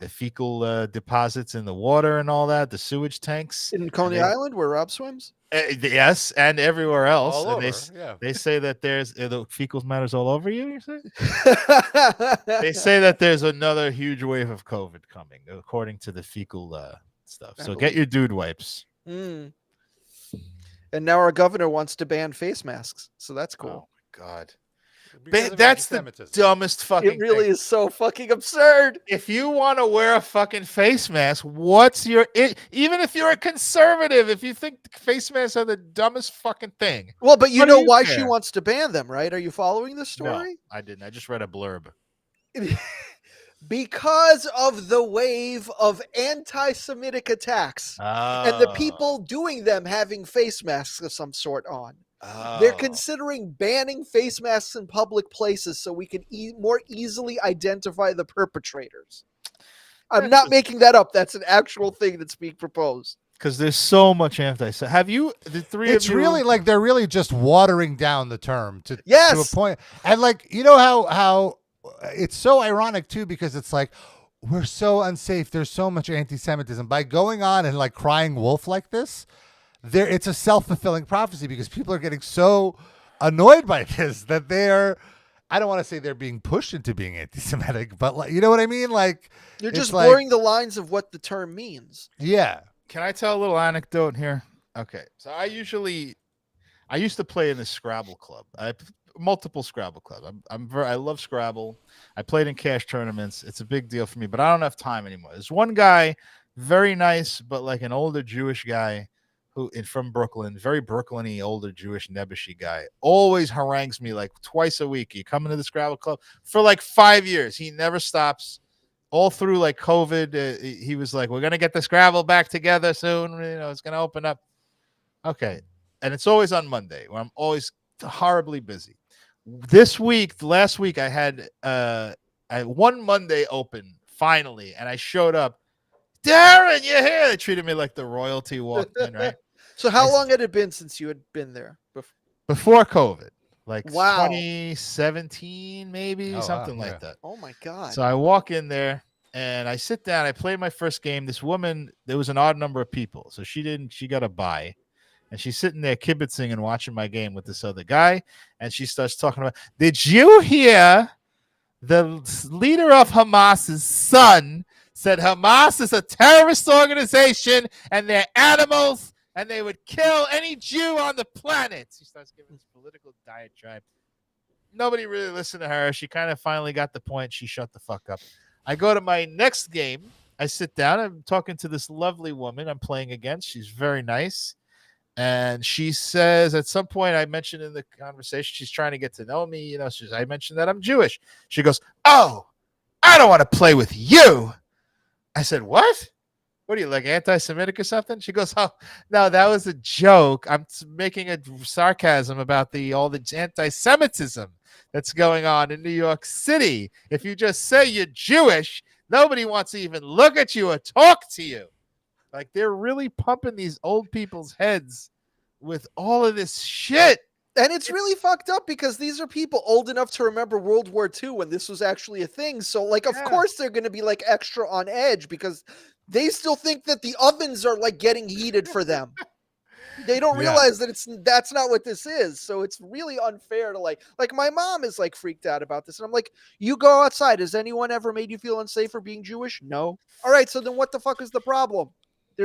fecal deposits in the water and all that, the sewage tanks in Coney Island where Rob swims. Yes, and everywhere else. All and over, they say that there's the fecal matters all over you. You say? They say that there's another huge wave of COVID coming, according to the fecal stuff. So get your dude wipes. And now our governor wants to ban face masks, so that's cool. Oh my god. That's the dumbest fucking It really thing. is so fucking absurd. If you want to wear a fucking face mask, even if you're a conservative, if you think face masks are the dumbest fucking thing. Well, but you what know do why care? she wants to ban them, right? Are you following this story? No, I didn't. I just read a blurb. Because of the wave of anti-Semitic attacks and the people doing them having face masks of some sort on. They're considering banning face masks in public places so we can more easily identify the perpetrators. I'm not making that up. That's an actual thing that's being proposed. Because there's so much anti-Semitic. Have you, the three It's of you? really like they're really just watering down the term to a point. And like, you know how it's so ironic too, because it's like, we're so unsafe. There's so much anti-Semitism. By going on and like crying wolf like this, it's a self-fulfilling prophecy because people are getting so annoyed by this that I don't want to say they're being pushed into being anti-Semitic, but like, you know what I mean? Like you're just blurring the lines of what the term means. Yeah. Can I tell a little anecdote here? Okay. So I I used to play in the Scrabble club. Multiple Scrabble clubs. I love Scrabble. I played in cash tournaments. It's a big deal for me, but I don't have time anymore. There's one guy, very nice, but like an older Jewish guy from Brooklyn, very Brooklyn-y, older Jewish Nebuchadnezzar guy, always harangues me like twice a week. You come into the Scrabble club for like 5 years. He never stops. All through like COVID, he was like, "We're gonna get the Scrabble back together soon. It's gonna open up." Okay, and it's always on Monday when I'm always horribly busy. Last week, I had one Monday open finally, and I showed up. Darren, you're here. They treated me like the royalty walked in, right? So how long had it been since you had been there? Before COVID, like Wow. 2017, maybe something like that. Oh my God. So I walk in there and I sit down. I play my first game. This woman, there was an odd number of people, so she got a bye. And she's sitting there kibitzing and watching my game with this other guy. And she starts talking about, did you hear the leader of Hamas's son said Hamas is a terrorist organization and they're animals and they would kill any Jew on the planet. She starts giving this political diatribe. Nobody really listened to her. She kind of finally got the point. She shut the fuck up. I go to my next game. I sit down. I'm talking to this lovely woman I'm playing against. She's very nice. And she says, at some point, I mentioned in the conversation, she's trying to get to know me. I mentioned that I'm Jewish. She goes, "Oh, I don't want to play with you." I said, "What? What are you, like anti-Semitic or something?" She goes, "Oh, no, that was a joke. I'm making a sarcasm about all the anti-Semitism that's going on in New York City. If you just say you're Jewish, nobody wants to even look at you or talk to you." Like, they're really pumping these old people's heads with all of this shit. And it's really fucked up because these are people old enough to remember World War II when this was actually a thing. So, like, of course they're going to be, like, extra on edge because they still think that the ovens are, like, getting heated for them. They don't realize that that's not what this is. So it's really unfair to, like my mom is, like, freaked out about this. And I'm like, you go outside. Has anyone ever made you feel unsafe for being Jewish? No. All right, so then what the fuck is the problem?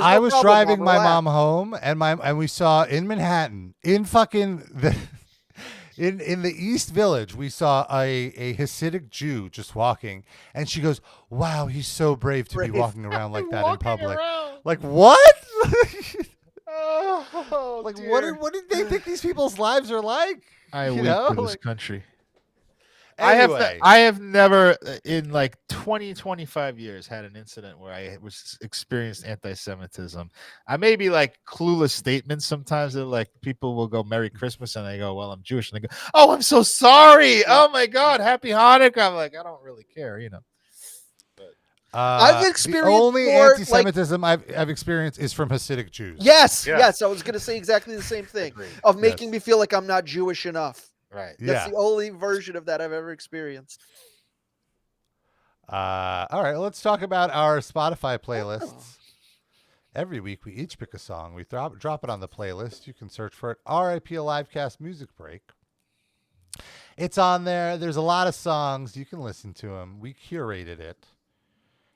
I was driving my mom home, and we saw in Manhattan, in fucking in the East Village, we saw a Hasidic Jew just walking, and she goes, "Wow, he's so brave to be walking around like that in public." Like, what? Like, dear. what did they think these people's lives are like? I weep for this country. Anyway. I have never in like 25 years had an incident where I was experienced anti-Semitism. I may be like clueless statements sometimes that like people will go Merry Christmas and they go, "Well, I'm Jewish," and they go, "Oh, I'm so sorry. Oh my God, Happy Hanukkah." I'm like, I don't really care, I've experienced the only more, anti-Semitism I've experienced is from Hasidic Jews. Yes. I was going to say exactly the same thing of making me feel like I'm not Jewish enough. Right. That's the only version of that I've ever experienced. All right, let's talk about our Spotify playlists. Every week, we each pick a song. We drop it on the playlist. You can search for it. RIP Livecast Music Break. It's on there. There's a lot of songs. You can listen to them. We curated it.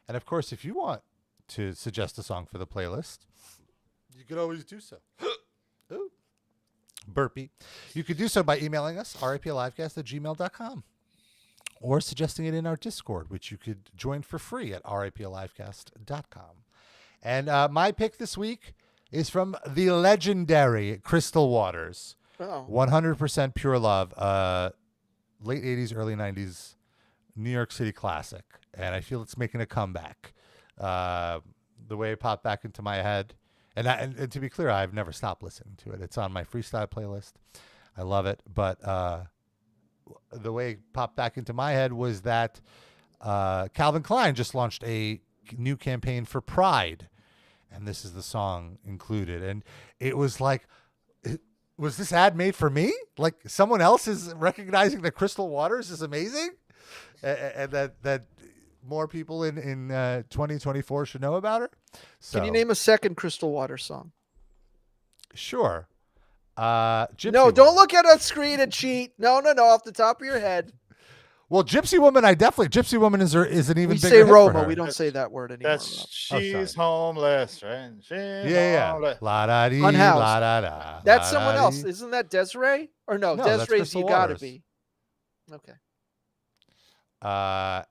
And, of course, if you want to suggest a song for the playlist, you can always do so. Ooh. Burpee. You could do so by emailing us, riplivecast@gmail.com, or suggesting it in our Discord, which you could join for free at riplivecast.com. And my pick this week is from the legendary Crystal Waters. 100% Pure Love, late 80s, early 90s New York City classic. And I feel it's making a comeback. The way it popped back into my head. And to be clear, I've never stopped listening to it. It's on my freestyle playlist. I love it. But the way it popped back into my head was that Calvin Klein just launched a new campaign for Pride. And this is the song included. And it was like, was this ad made for me? Like someone else is recognizing that Crystal Waters is amazing? And that more people in 2024 should know about her. So, can you name a second Crystal Waters song? Sure. No, don't look at a screen and cheat. No, off the top of your head. Well, Gypsy Woman, Gypsy Woman is an even We bigger say hit for Roma. her. We don't say that word anymore. That's Rob. she's homeless, right? She's Yeah. homeless. La da dee, Unhoused. la da da. That's la someone da else. dee. Isn't that Desiree? Or no, No, that's Desiree's Crystal You Gotta Waters. Be. Okay. I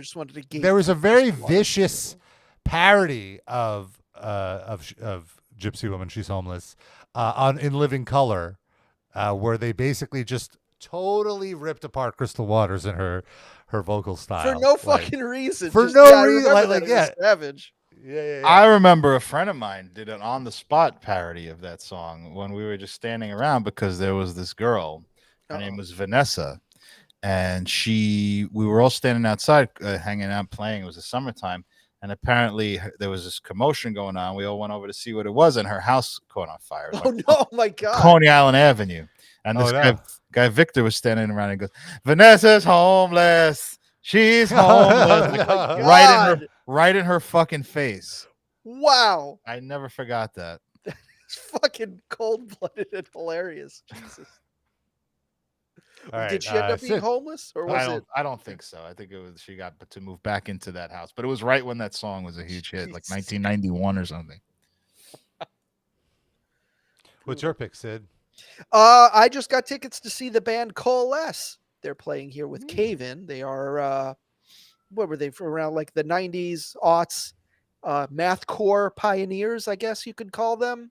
just wanted to gauge there was a the very Crystal Waters. vicious parody of Gypsy Woman, She's Homeless, in Living Color, where they basically just totally ripped apart Crystal Waters and her vocal style For no Like, fucking reason. For Just- no I reason, remember like that. It was yeah. savage. Yeah. I remember a friend of mine did an on-the-spot parody of that song when we were just standing around because there was this girl. Her name was Vanessa, and we were all standing outside, hanging out, playing. It was the summertime, and apparently there was this commotion going on. We all went over to see what it was, and her house caught on fire. Oh no, my God. Coney Island Avenue, and this guy Victor was standing around and goes, "Vanessa's homeless. She's homeless." Like, right in her fucking face. Wow. I never forgot that. It's fucking cold-blooded and hilarious. Jesus. All right, Did she end up being Sid. homeless, or was it? I don't think so. I think it was she got to move back into that house, but it was right when that song was a huge hit, like 1991 or something. What's your pick, Sid? I just got tickets to see the band Coalesce. They're playing here with Cave In. They are what were they, for around like the 90s, aughts, mathcore pioneers, I guess you could call them,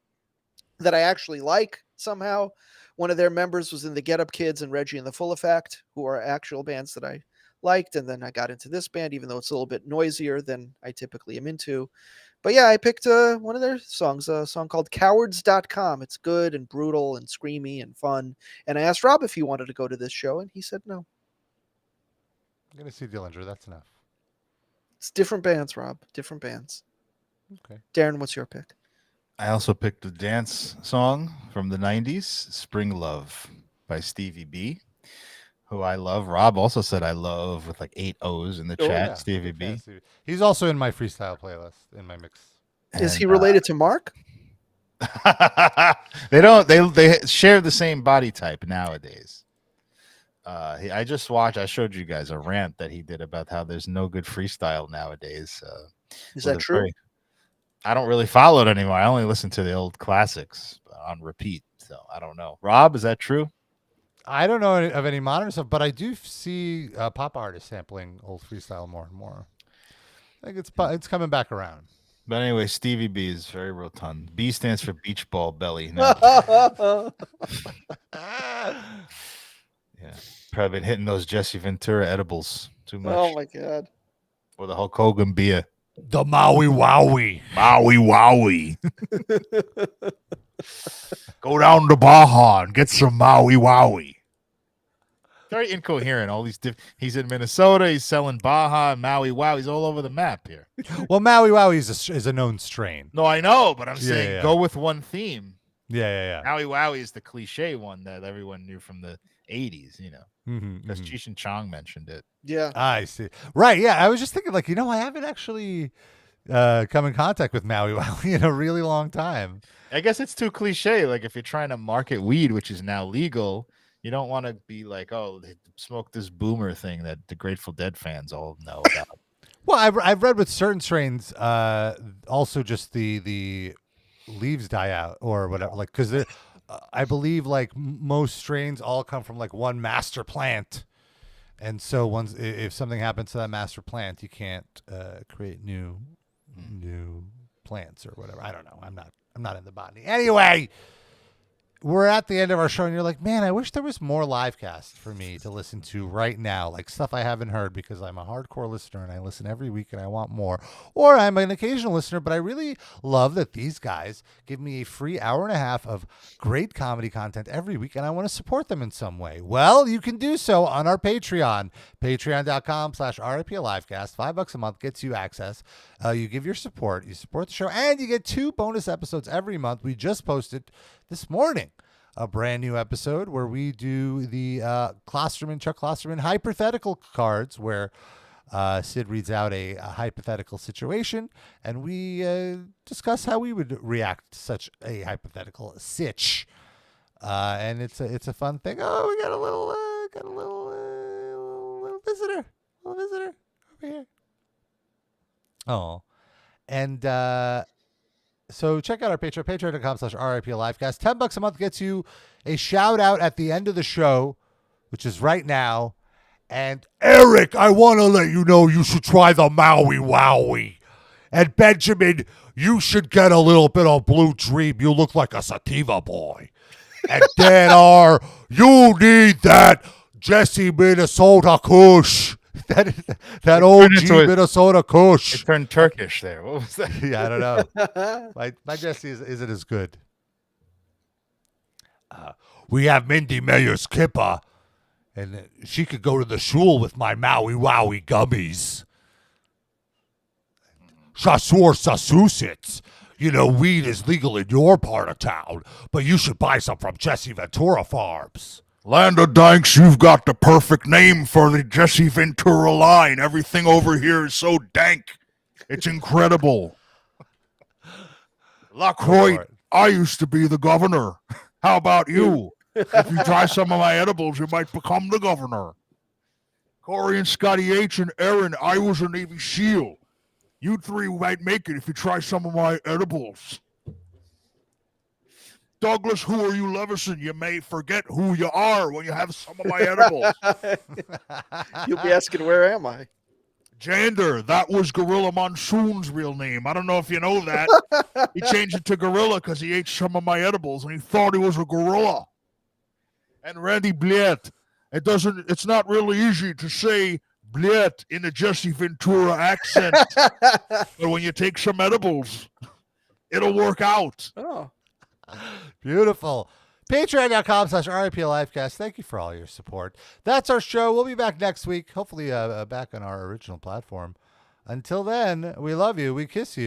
that I actually like somehow. One of their members was in the Get Up Kids and Reggie and the Full Effect, who are actual bands that I liked. And then I got into this band, even though it's a little bit noisier than I typically am into. But yeah, I picked one of their songs, a song called Cowards.com. It's good and brutal and screamy and fun. And I asked Rob if he wanted to go to this show, and he said no. I'm going to see Dillinger. That's enough. It's different bands, Rob. Different bands. Okay. Darren, what's your pick? I also picked a dance song from the 90s, Spring Love by Stevie B, who I love. Rob also said I love with like 8 O's in the chat, Yeah, Stevie B. Stevie. He's also in my freestyle playlist, in my mix. Is he related to Mark? They share the same body type nowadays. I showed you guys a rant that he did about how there's no good freestyle nowadays. Is that true? I don't really follow it anymore. I only listen to the old classics on repeat. So I don't know. Rob, is that true? I don't know of any modern stuff, but I do see pop artists sampling old freestyle more and more. I think it's coming back around. But anyway, Stevie B is very rotund. B stands for beach ball belly. No. Yeah, probably been hitting those Jesse Ventura edibles too much. Oh my God. Or the Hulk Hogan beer. The Maui Wowie. Maui Wowie. Go down to Baja and get some Maui Wowie. Very incoherent. All these he's in Minnesota. He's selling Baja and Maui Wowie. He's all over the map here. Well, Maui Wowie is a known strain. No, I know, but I'm Yeah, saying yeah. go with one theme. Yeah. Maui Wowie is the cliche one that everyone knew from the 80s, you know. Because Cheech and Chong mentioned it. Yeah. I see. Right, yeah. I was just thinking, like, I haven't actually come in contact with Maui Wowie in a really long time. I guess it's too cliche. Like, if you're trying to market weed, which is now legal, you don't want to be like, oh, they smoke this boomer thing that the Grateful Dead fans all know about. Well, I've read with certain strains, also just the leaves die out or whatever. Like, because I believe like most strains all come from like one master plant, and so if something happens to that master plant, you can't create new plants or whatever. I don't know. I'm not in the botany. Anyway, we're at the end of our show, and you're like, man, I wish there was more Livecast for me to listen to right now, like stuff I haven't heard, because I'm a hardcore listener and I listen every week and I want more. Or I'm an occasional listener, but I really love that these guys give me a free hour and a half of great comedy content every week, and I want to support them in some way. Well, you can do so on our Patreon, patreon.com/RIPLivecast. $5 a month gets you access. You give your support, you support the show, and you get 2 bonus episodes every month. We just posted this morning a brand new episode where we do the Chuck Klosterman hypothetical cards, where Sid reads out a hypothetical situation, and we discuss how we would react to such a hypothetical sitch. And it's a fun thing. Oh, we got a little visitor over here. Oh, and so check out our Patreon, patreon.com/RIPLivecast. $10 a month gets you a shout out at the end of the show, which is right now. And Eric, I want to let you know you should try the Maui Wowie. And Benjamin, you should get a little bit of Blue Dream. You look like a sativa boy. And Dan R, you need that Jesse Minnesota Kush. that OG Minnesota Kush. It turned Turkish there. What was that? Yeah, I don't know. My Jesse isn't as good. We have Mindy Mayer's Kippa. And she could go to the shul with my Maui Wowie gummies. Shasur Sasusits. You know, weed is legal in your part of town, but you should buy some from Jesse Ventura Farms. Land of Dykes, you've got the perfect name for the Jesse Ventura line. Everything over here is so dank. It's incredible. Lacroix, I used to be the governor. How about you? If you try some of my edibles, you might become the governor. Corey and Scotty H. and Aaron, I was a Navy SEAL. You three might make it if you try some of my edibles. Douglas, who are you, Levison? You may forget who you are when you have some of my edibles. You'll be asking, where am I? Jander, that was Gorilla Monsoon's real name. I don't know if you know that. He changed it to Gorilla because he ate some of my edibles and he thought he was a gorilla. And Randy Bliet, it's not really easy to say Bliet in a Jesse Ventura accent. But when you take some edibles, it'll work out. Oh. Beautiful. Patreon.com/RIPLivecast. Thank you for all your support. That's our show. We'll be back next week, hopefully back on our original platform. Until then, we love you. We kiss you.